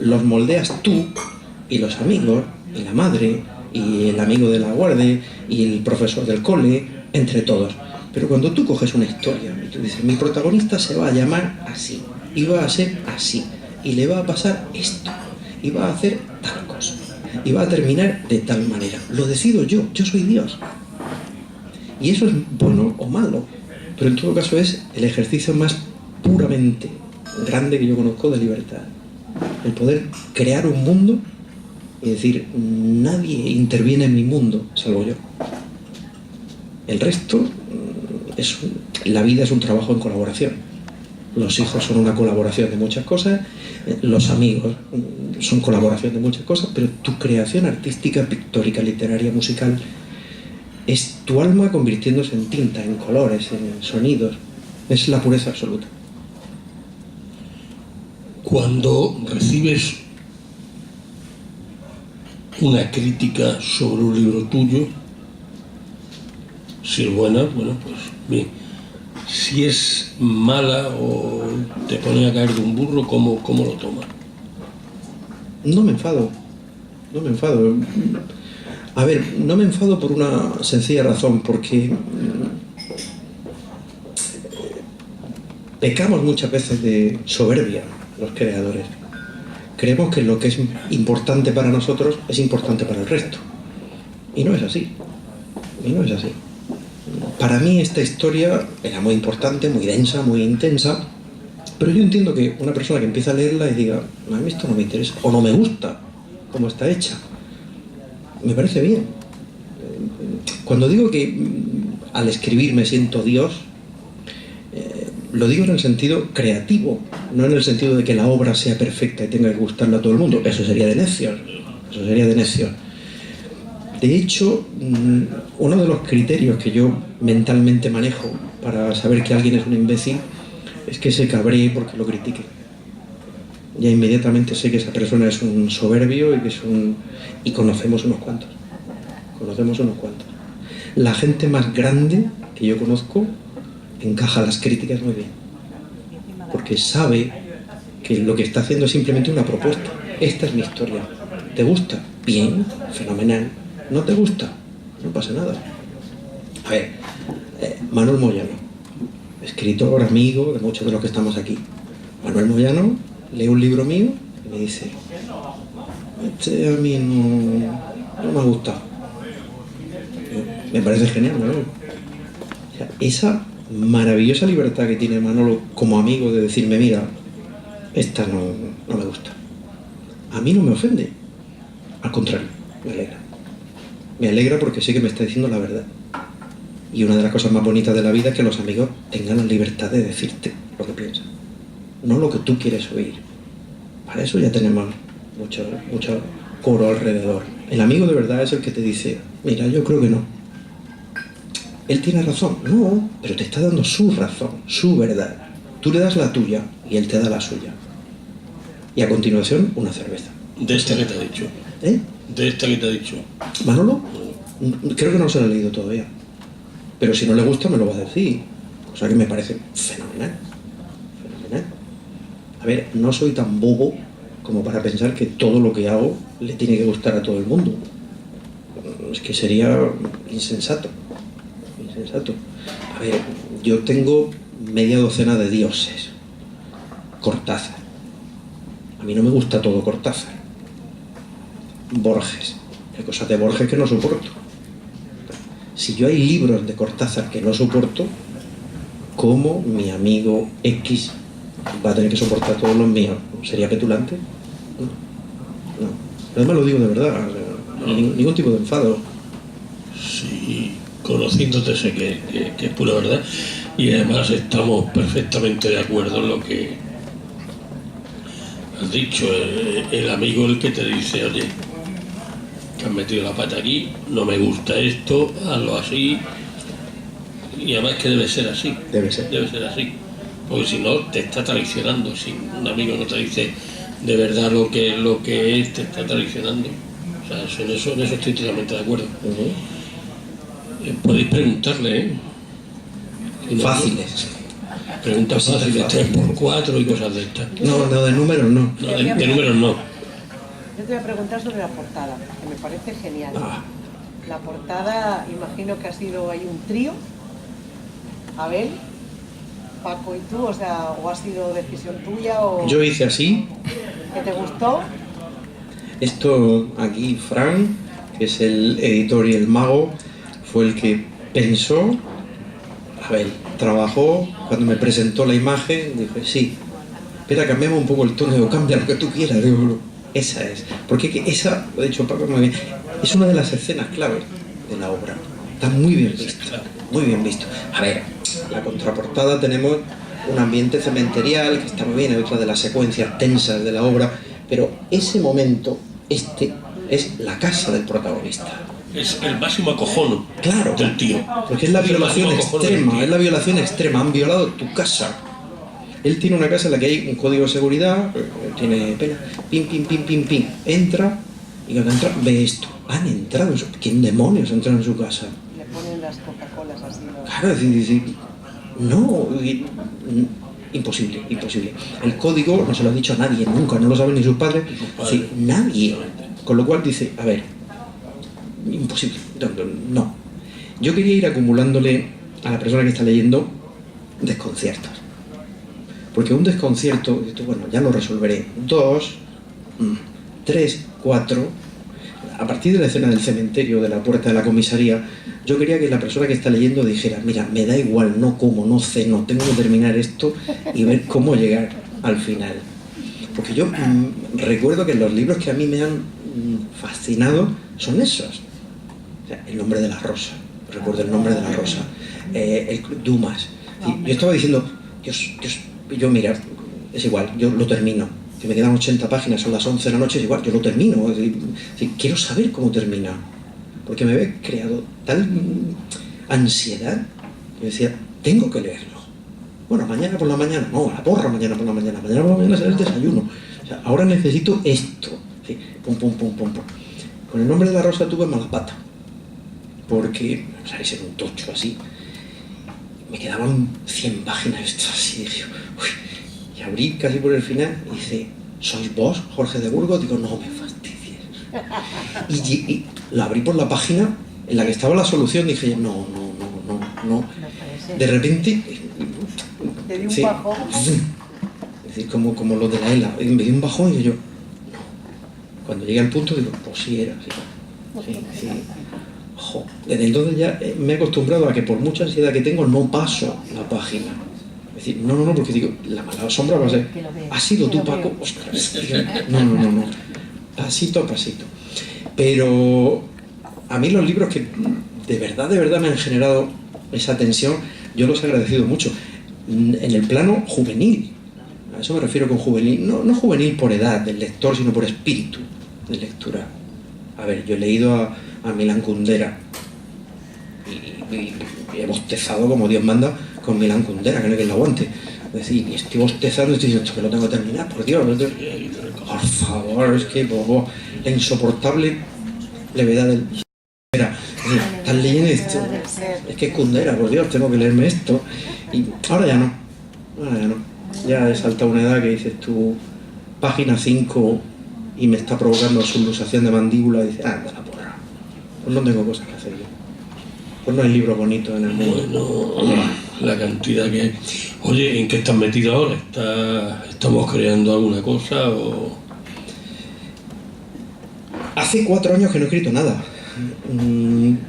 los moldeas tú y los amigos y la madre y el amigo de la guardia y el profesor del cole, entre todos. Pero cuando tú coges una historia y tú dices: mi protagonista se va a llamar así, y va a ser así, y le va a pasar esto, y va a hacer tal cosa, y va a terminar de tal manera, lo decido yo soy Dios. Y eso es bueno o malo, pero en todo caso es el ejercicio más puramente grande que yo conozco de libertad. El poder crear un mundo y decir: nadie interviene en mi mundo, salvo yo. El resto, la vida es un trabajo en colaboración. Los hijos son una colaboración de muchas cosas, los amigos son colaboración de muchas cosas, pero tu creación artística, pictórica, literaria, musical, es tu alma convirtiéndose en tinta, en colores, en sonidos. Es la pureza absoluta. Cuando recibes una crítica sobre un libro tuyo, si es buena, bueno, pues bien. Si es mala o te pone a caer de un burro, ¿cómo lo tomas? No me enfado. A ver, no me enfado por una sencilla razón, porque pecamos muchas veces de soberbia los creadores. Creemos que lo que es importante para nosotros es importante para el resto. Y no es así. Para mí esta historia era muy importante, muy densa, muy intensa, pero yo entiendo que una persona que empieza a leerla y diga: a mí esto no me interesa, o no me gusta cómo está hecha, me parece bien. Cuando digo que al escribir me siento Dios, lo digo en el sentido creativo, no en el sentido de que la obra sea perfecta y tenga que gustarle a todo el mundo. Eso sería de necios. De hecho, uno de los criterios que yo mentalmente manejo para saber que alguien es un imbécil es que se cabree porque lo critique. Ya inmediatamente sé que esa persona es un soberbio y conocemos unos cuantos. La gente más grande que yo conozco encaja las críticas muy bien, porque sabe que lo que está haciendo es simplemente una propuesta. Esta es mi historia. ¿Te gusta? Bien, fenomenal. ¿No te gusta? No pasa nada. A ver, Manuel Moyano, escritor, amigo de muchos de los que estamos aquí. Manuel Moyano lee un libro mío y me dice: este a mí no me ha gustado. Me parece genial, ¿no? O sea, esa maravillosa libertad que tiene Manolo como amigo de decirme: mira, esta no me gusta. A mí no me ofende. Al contrario, me alegra. Me alegra porque sé que me está diciendo la verdad. Y una de las cosas más bonitas de la vida es que los amigos tengan la libertad de decirte lo que piensan, no lo que tú quieres oír. Para eso ya tenemos mucho coro alrededor. El amigo de verdad es el que te dice: mira, yo creo que no. Él tiene razón. No, pero te está dando su razón, su verdad. Tú le das la tuya y él te da la suya. Y a continuación, una cerveza. De esta que te ha dicho. ¿Eh? De esta que te ha dicho. ¿Manolo? Creo que no se lo he leído todavía. Pero si no le gusta, me lo va a decir. Cosa que me parece fenomenal. Fenomenal. A ver, no soy tan bobo como para pensar que todo lo que hago le tiene que gustar a todo el mundo. Es que sería insensato. Insensato. A ver, yo tengo media docena de dioses. Cortázar. A mí no me gusta todo Cortázar. Borges. Hay cosas de Borges que no soporto. Si yo hay libros de Cortázar que no soporto, ¿cómo mi amigo X va a tener que soportar todos los míos? ¿Sería petulante? No. Además lo digo de verdad. Ningún tipo de enfado. Sí, conociéndote sé que es pura verdad. Y además estamos perfectamente de acuerdo en lo que has dicho. El amigo el que te dice: oye, que has metido la pata aquí, no me gusta esto, hazlo así. Y además que debe ser así. Debe ser así. Porque si no, te está traicionando. Si un amigo no te dice de verdad lo que es, te está traicionando. O sea, en eso estoy totalmente de acuerdo. Podéis preguntarle, ¿eh? Fáciles. Preguntas fáciles, 3x4 y cosas de estas. No, de números no. No, de números no. Yo te voy a preguntar sobre la portada, que me parece genial. La portada, imagino que ha sido ahí un trío. Abel, Paco y tú, o sea, o ha sido decisión tuya o... Yo hice así. ¿Que te gustó? Esto aquí, Fran, que es el editor y el mago, fue el que pensó. Abel trabajó, cuando me presentó la imagen, dije: sí, espera, cambiamos un poco el tono. Digo: cambia lo que tú quieras. Digo, esa es. Porque esa, lo ha dicho Paco muy bien, es una de las escenas clave de la obra. Está muy bien visto. Muy bien visto. A ver, en la contraportada tenemos un ambiente cementerial que está muy bien, es otra de las secuencias tensas de la obra, pero ese momento, es la casa del protagonista. Es el máximo acojono, claro, del tío. Porque es la violación extrema, es la violación extrema. Han violado tu casa. Él tiene una casa en la que hay un código de seguridad, tiene pena, pim, pim, pim, pim, pim. Entra, y cuando entra, ve esto. Han entrado en su... ¿Quién demonios ha entrado en su casa? Le ponen las Coca-Colas así. ¿No? Claro, es decir, no, imposible. El código no se lo ha dicho a nadie, nunca, no lo saben ni sus padres, sí, nadie. Con lo cual dice: a ver, imposible, no. Yo quería ir acumulándole a la persona que está leyendo desconciertos. Porque un desconcierto, bueno, ya lo resolveré. 2, 3, 4. A partir de la escena del cementerio, de la puerta de la comisaría, yo quería que la persona que está leyendo dijera: mira, me da igual, no como, no ceno, tengo que terminar esto y ver cómo llegar al final. Porque yo recuerdo que los libros que a mí me han fascinado son esos. O sea, El nombre de la rosa, recuerdo El nombre de la rosa, el Club Dumas. Yo estaba diciendo: Dios, yo mira, es igual, yo lo termino. Que me quedan 80 páginas, son las 11 de la noche, es igual, yo lo termino. Es decir, quiero saber cómo termina. Porque me había creado tal ansiedad que decía: tengo que leerlo. Bueno, mañana por la mañana, no, la porra mañana por la mañana será el desayuno. O sea, ahora necesito esto. Sí, pum. Con El nombre de la rosa tuve mala pata. Porque, o sea, ese era un tocho así. Me quedaban 100 páginas extras y dije: uy. Y abrí casi por el final y dice: ¿sois vos, Jorge de Burgos? Digo: no me fastidies. Y lo abrí por la página en la que estaba la solución. Dije: no, no. De repente, Te di un sí, bajón. es decir, como lo de la ELA, me dio un bajón y yo, no. Cuando llegué al punto digo, pues sí era, sí. Sí. Jo. Desde entonces ya me he acostumbrado a que por mucha ansiedad que tengo no paso la página. Es decir, no, porque digo, la mala sombra va a ser, ¿ha sido tú, Paco? Ostras, no. Pasito a pasito. Pero a mí los libros que de verdad me han generado esa tensión, yo los he agradecido mucho. En el plano juvenil, a eso me refiero con juvenil, no juvenil por edad del lector, sino por espíritu de lectura. A ver, yo he leído a Milan Kundera y he bostezado como Dios manda con Milan Kundera, que no hay quien lo aguante. Es decir, y estoy bostezando y estoy diciendo, esto que lo tengo que terminar, por Dios. Por favor, es que la insoportable levedad del... ¿Estás leyendo esto? Es que es Kundera, por Dios, tengo que leerme esto. Y ahora ya no. Ya he saltado una edad que dices tú, página 5 y me está provocando subluxación de mandíbula y dices, anda la porra. Pues no tengo cosas que hacer yo. Pues no hay libros bonitos en el mundo. Bueno, la cantidad que hay. Oye, ¿en qué estás metido ahora? ¿Estamos creando alguna cosa o...? Hace 4 años que no he escrito nada.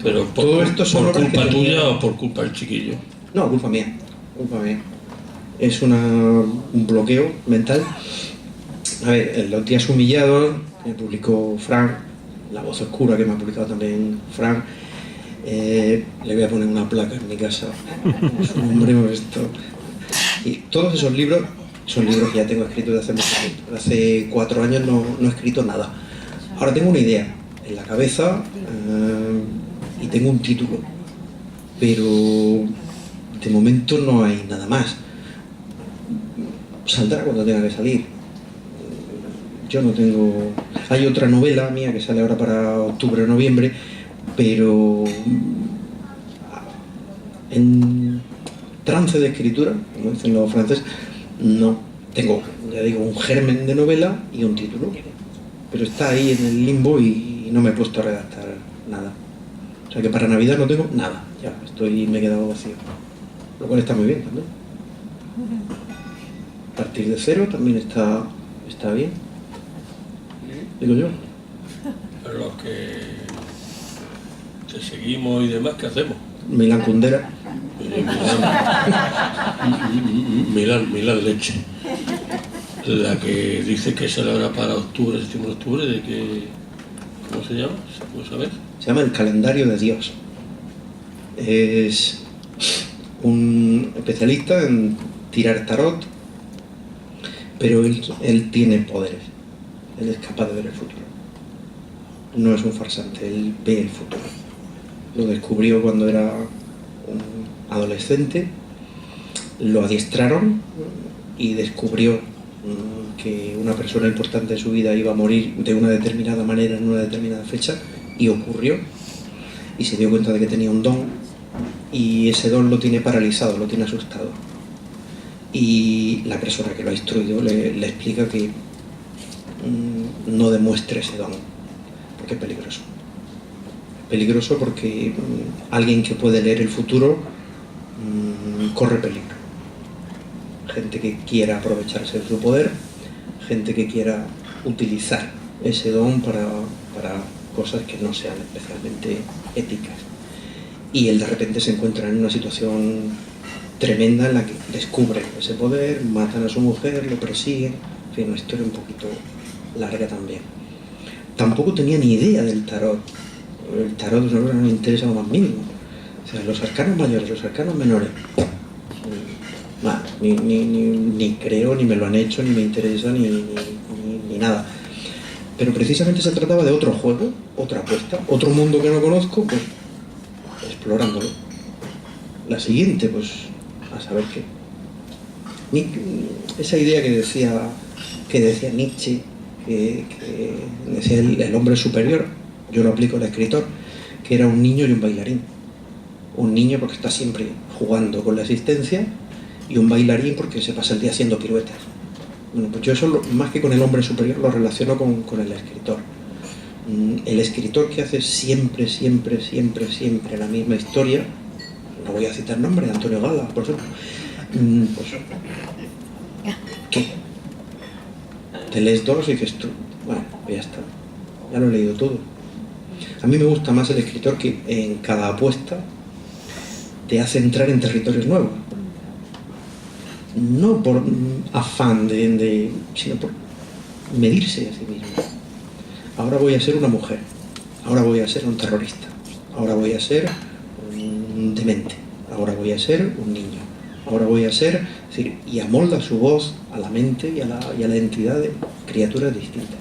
Pero todo esto son ¿por culpa obras que tuya tenía... o por culpa del chiquillo? No, culpa mía. Es un bloqueo mental. A ver, Los días humillados, que publicó Frank, La voz oscura, que me ha publicado también Frank, le voy a poner una placa en mi casa. Su nombre hemos visto. Y todos esos libros son libros que ya tengo escritos desde hace mucho tiempo. Hace 4 años no he escrito nada. Ahora tengo una idea en la cabeza y tengo un título, pero de momento no hay nada más. Saldrá cuando tenga que salir. Yo no tengo... Hay otra novela mía que sale ahora para octubre o noviembre, pero en trance de escritura, como dicen los franceses, no. Tengo, ya digo, un germen de novela y un título, pero está ahí en el limbo y no me he puesto a redactar nada. O sea que para Navidad no tengo nada, ya me he quedado vacío, lo cual está muy bien también. Partir de cero también está bien, digo yo. Los que te seguimos y demás, ¿qué hacemos? Milan Kundera. Milan Leche. La que dice que sale ahora para octubre, septiembre, octubre, de que... ¿Cómo se llama? ¿Se puede saber? Se llama El calendario de Dios. Es un especialista en tirar tarot, pero él tiene poderes. Él es capaz de ver el futuro. No es un farsante, él ve el futuro. Lo descubrió cuando era un adolescente, lo adiestraron y descubrió que una persona importante de su vida iba a morir de una determinada manera en una determinada fecha, y ocurrió, y se dio cuenta de que tenía un don, y ese don lo tiene paralizado, lo tiene asustado, y la persona que lo ha instruido le explica que no demuestre ese don porque es peligroso. Peligroso porque alguien que puede leer el futuro corre peligro. Gente que quiera aprovecharse de su poder, gente que quiera utilizar ese don para cosas que no sean especialmente éticas. Y él de repente se encuentra en una situación tremenda en la que descubren ese poder, matan a su mujer, lo persiguen. En fin, una historia un poquito larga también. Tampoco tenía ni idea del tarot. El tarot es una cosa que no me interesa lo más mínimo. O sea, los arcanos mayores, los arcanos menores, ni creo, ni me lo han hecho, ni me interesa, ni nada. Pero precisamente se trataba de otro juego, otra apuesta, otro mundo que no conozco, pues explorándolo. La siguiente, pues a saber qué. Esa idea que decía Nietzsche, que decía el hombre superior, yo lo aplico al escritor, que era un niño y un bailarín. Un niño porque está siempre jugando con la existencia, y un bailarín porque se pasa el día haciendo piruetas. Bueno, pues yo eso, más que con el hombre superior, lo relaciono con el escritor. El escritor que hace siempre la misma historia, no voy a citar nombres, Antonio Gala, por ejemplo. Pues, ¿qué? Te lees dos y dices tú, bueno, ya está, ya lo he leído todo. A mí me gusta más el escritor que en cada apuesta te hace entrar en territorios nuevos. No por afán sino por medirse a sí mismo. Ahora voy a ser una mujer, ahora voy a ser un terrorista, ahora voy a ser un demente, ahora voy a ser un niño, ahora voy a ser... Es decir, y amolda su voz a la mente y a la entidad de criaturas distintas.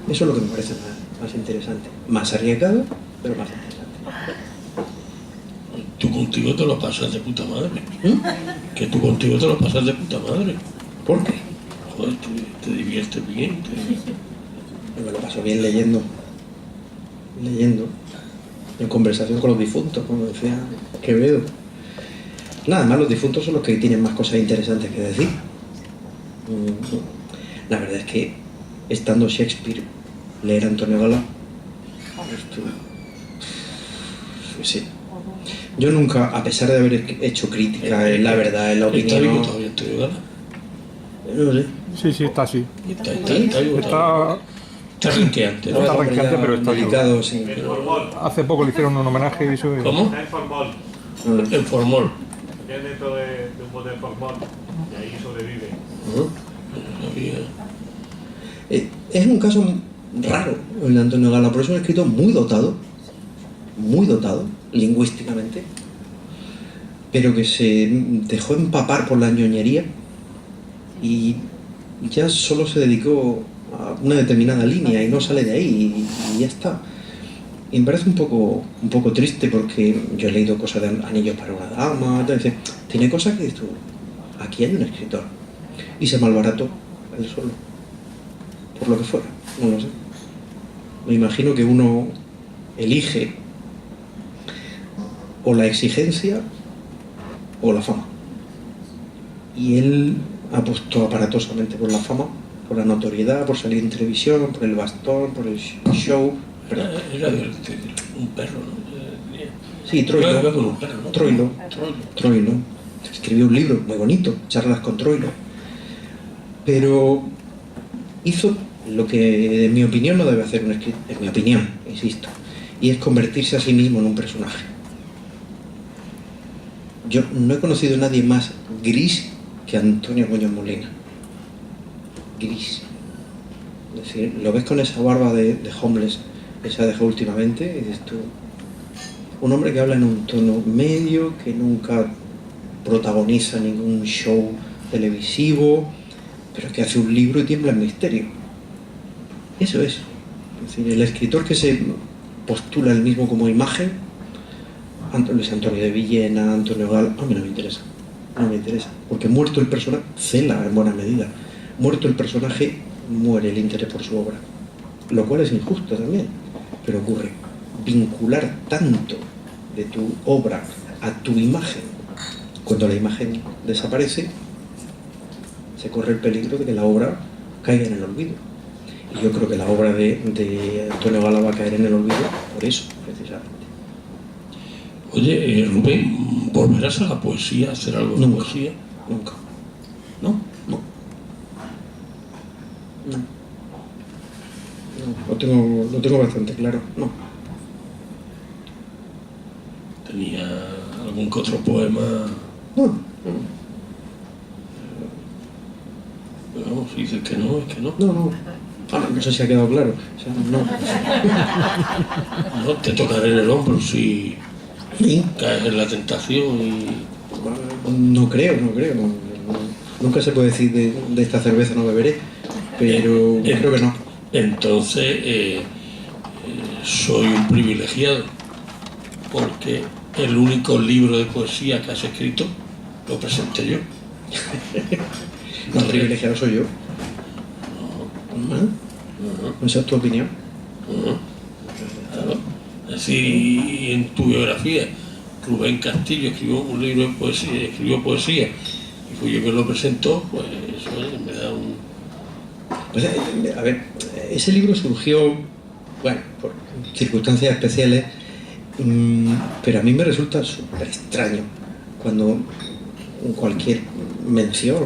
Eso es lo que me parece más interesante. Más arriesgado, pero más interesante. Tú contigo te lo pasas de puta madre. Que tú contigo te lo pasas de puta madre. ¿Por qué? Joder, te diviertes bien. Yo me lo paso bien leyendo. En conversación con los difuntos, como decía Quevedo. Nada más, los difuntos son los que tienen más cosas interesantes que decir. La verdad es que, estando Shakespeare, leer a Antonio Gala, sí. Yo nunca, a pesar de haber hecho crítica en la verdad, en la opinión... ¿Está vivo todavía Antonio Gala? No sé. Sí, está así. Está vivo todavía. Está renqueante, ¿no? Está renqueante, pero está vivo. delicado, sí. Hace poco le hicieron un homenaje y eso. ¿Cómo? Está en Formol, En Formol. ya dentro de un bote de Formol, y ahí sobrevive. Es un caso raro el de Antonio Gala, por eso es un escritor muy dotado lingüísticamente, pero que se dejó empapar por la ñoñería y ya solo se dedicó a una determinada línea y no sale de ahí y ya está. Y me parece un poco triste, porque yo he leído cosas de Anillos para una dama, entonces, tiene cosas que dices tú, aquí hay un escritor, y se malbarató él solo, por lo que fuera, no lo sé. Me imagino que uno elige o la exigencia o la fama, y él apostó aparatosamente por la fama, por la notoriedad, por salir en televisión, por el bastón, por el show. Era un perro, ¿no? Sí, Troilo. Iba con un perro, ¿no? Troilo. Escribió un libro muy bonito, Charlas con Troilo. Pero hizo lo que, en mi opinión, no debe hacer un escritor. En mi opinión, insisto. Y es convertirse a sí mismo en un personaje. Yo no he conocido a nadie más gris que Antonio Muñoz Molina. Gris. Es decir, lo ves con esa barba de homeless que se ha dejado últimamente y dices tú, un hombre que habla en un tono medio, que nunca protagoniza ningún show televisivo, pero que hace un libro y tiembla en misterio. Eso es. Es decir, el escritor que se postula él mismo como imagen, Luis Antonio de Villena, Antonio Gala, a mí no me interesa. No me interesa. Porque muerto el personaje, cela en buena medida. Muerto el personaje, muere el interés por su obra. Lo cual es injusto también. Pero ocurre. Vincular tanto de tu obra a tu imagen, cuando la imagen desaparece, se corre el peligro de que la obra caiga en el olvido. Y yo creo que la obra de Antonio Gala va a caer en el olvido por eso, precisamente. Oye, Rubén, ¿volverás a la poesía, a hacer algo de poesía? Nunca. ¿No? No. Lo tengo bastante claro. No. ¿Tenía algún que otro poema? No. Vamos, si dices que no, es que no. No. No sé si ha quedado claro. O sea, no. No, te tocaré en el hombro si ¿Sí? caes en la tentación y... No creo. Nunca se puede decir de esta cerveza no beberé, pero creo que no. Entonces, soy un privilegiado, porque el único libro de poesía que has escrito lo presenté yo. No, privilegiado soy yo. ¿Esa es tu opinión? Claro. Es decir, en tu biografía, Rubén Castillo escribió un libro de poesía, escribió poesía, y fui yo que lo presentó, pues eso me da un... Pues, a ver, ese libro surgió, bueno, por circunstancias especiales, Pero a mí me resulta súper extraño cuando en cualquier mención,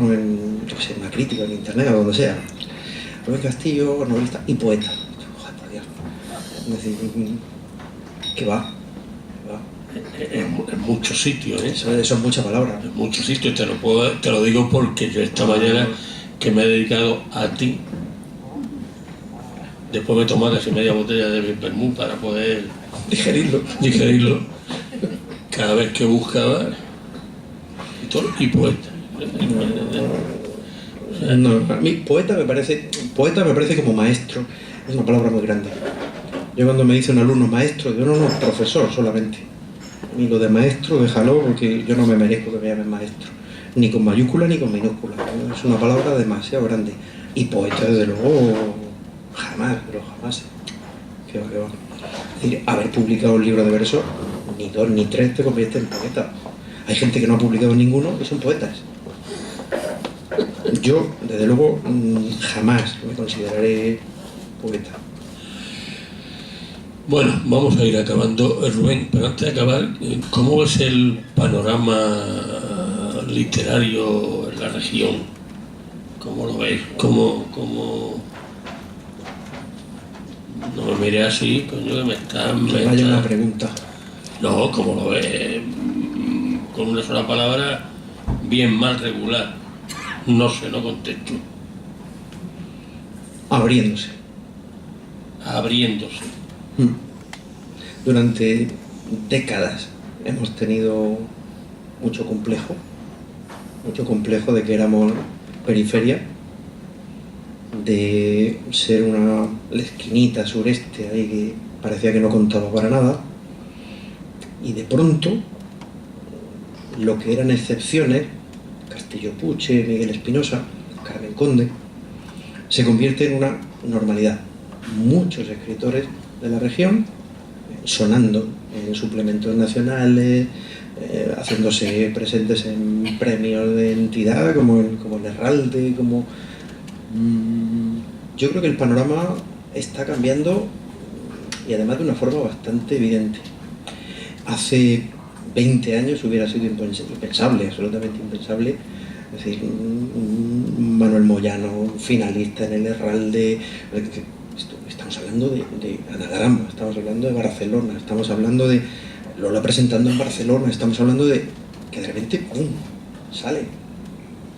yo qué sé, una crítica en internet o donde sea, Rubén Castillo, novelista y poeta. Joder, por Dios. Es decir, ¿qué va? En muchos sitios, ¿eh? Eso es mucha palabra. En muchos sitios, te lo digo porque yo esta mañana que me he dedicado a ti, después me tomé casi media botella de vermut para poder digerirlo cada vez que buscaba y poeta. No, a mí poeta me parece como maestro, es una palabra muy grande. Yo cuando me dice un alumno maestro, yo no, profesor solamente. Y lo de maestro déjalo porque yo no me merezco que me llamen maestro, ni con mayúscula ni con minúscula. Es una palabra demasiado grande. Y poeta, desde luego, jamás, pero jamás. ¿Qué va? Es decir, haber publicado un libro de versos, ni 2 ni 3 te convierte en poeta. Hay gente que no ha publicado ninguno y son poetas. Yo, desde luego, jamás me consideraré poeta. Bueno, vamos a ir acabando. Rubén, pero antes de acabar, ¿cómo ves el panorama literario en la región? ¿Cómo lo ves? ¿Cómo... No me mires así, coño, que me está... Vaya una pregunta. No, ¿cómo lo ves? Con una sola palabra, bien, mal, regular. No sé, no contesto. Abriéndose. Durante décadas hemos tenido mucho complejo de que éramos periferia, de ser la esquinita sureste ahí que parecía que no contaba para nada, y de pronto lo que eran excepciones, Castillo Puche, Miguel Espinosa, Carmen Conde, se convierte en una normalidad. Muchos escritores de la región sonando en suplementos nacionales, haciéndose presentes en premios de entidad como el Herralde, yo creo que el panorama está cambiando y además de una forma bastante evidente. Hace 20 años hubiera sido impensable, absolutamente impensable. Es decir, Manuel Moyano, finalista en el Herralde. Estamos hablando de Anagrama, estamos hablando de Barcelona, estamos hablando de Lola presentando en Barcelona, estamos hablando de que de repente, ¡pum!, sale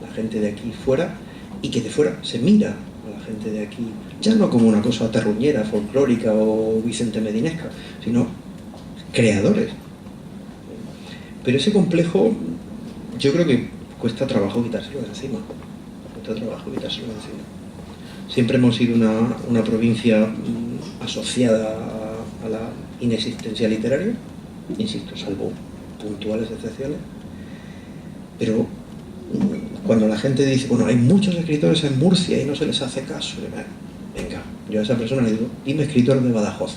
la gente de aquí fuera y que de fuera se mira a la gente de aquí, ya no como una cosa terruñera, folclórica o Vicente Medinesca, sino creadores. Pero ese complejo yo creo que cuesta trabajo quitárselo de encima. Siempre hemos sido una provincia asociada a la inexistencia literaria, insisto, salvo puntuales excepciones, pero cuando la gente dice, bueno, hay muchos escritores en Murcia y no se les hace caso, venga, yo a esa persona le digo, dime escritor de Badajoz.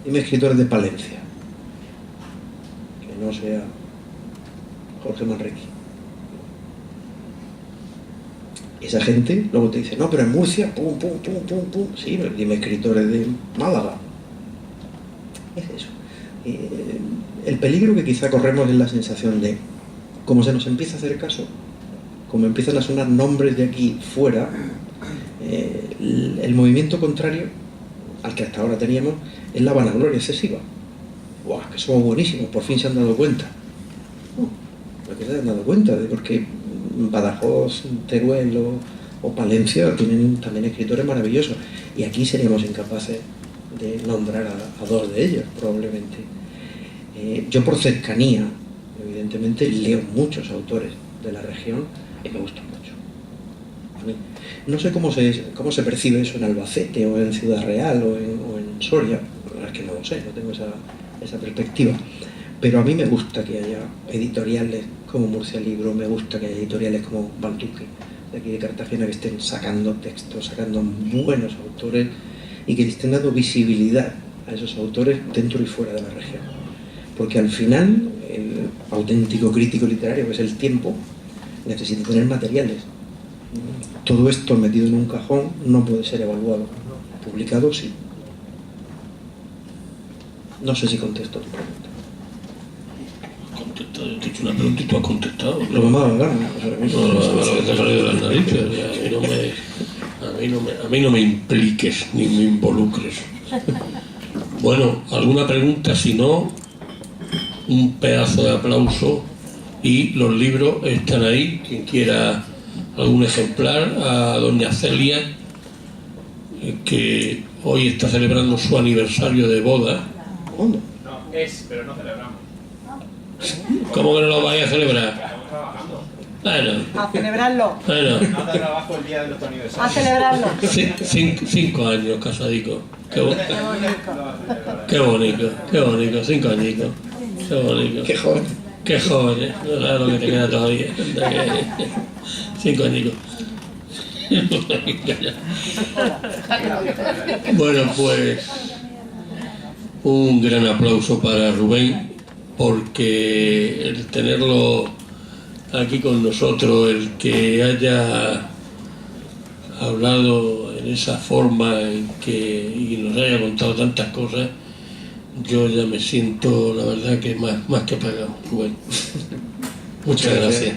Dime escritores de Palencia, que no sea Jorge Manrique. Esa gente luego te dice, no, pero en Murcia, pum. Sí, dime escritores de Málaga. Es eso. El peligro que quizá corremos es la sensación de, como se nos empieza a hacer caso, como empiezan a sonar nombres de aquí fuera, el movimiento contrario al que hasta ahora teníamos es la vanagloria excesiva. ¡Guau! Que somos buenísimos, por fin se han dado cuenta. Porque se han dado cuenta de porque Badajoz, Teruel o Palencia tienen también escritores maravillosos, y aquí seríamos incapaces de nombrar a 2 de ellos, probablemente. Yo por cercanía, evidentemente, leo muchos autores de la región y me gustan mucho. A mí. No sé cómo se percibe eso en Albacete o en Ciudad Real o en Soria, la verdad es que no lo sé, no tengo esa perspectiva, pero a mí me gusta que haya editoriales como Murcia Libro, me gusta que haya editoriales como Baltuque, de aquí de Cartagena, que estén sacando textos, sacando buenos autores y que le estén dando visibilidad a esos autores dentro y fuera de la región. Porque al final, el auténtico crítico literario, que es el tiempo, necesita tener materiales. Todo esto metido en un cajón no puede ser evaluado. publicado, sí. No sé si contesto tu pregunta. Contestado, yo te he hecho una pregunta y tú has contestado. Lo que me ha dado la gana. Lo que te ha salido de las narices. A mí no me impliques ni me involucres. Bueno, ¿alguna pregunta? Si no, un pedazo de aplauso. Y los libros están ahí. Quien quiera algún ejemplar, a doña Celia, que hoy está celebrando su aniversario de boda. ¿Cuándo? No, es, pero no celebramos. ¿Cómo que no lo vais a celebrar? Estamos trabajando. Bueno, A celebrarlo, bueno. No te trabajo el día de nuestro aniversario. a celebrarlo. 5 años casadico. Qué bonito, qué bonito, 5 añitos. Qué bonito. Qué joven. Qué joven, no sabes lo que te queda todavía. 5 añicos. Bueno, pues un gran aplauso para Rubén, porque el tenerlo aquí con nosotros, el que haya hablado en esa forma y nos haya contado tantas cosas, yo ya me siento, la verdad, que más que pagado, Rubén. Muchas gracias.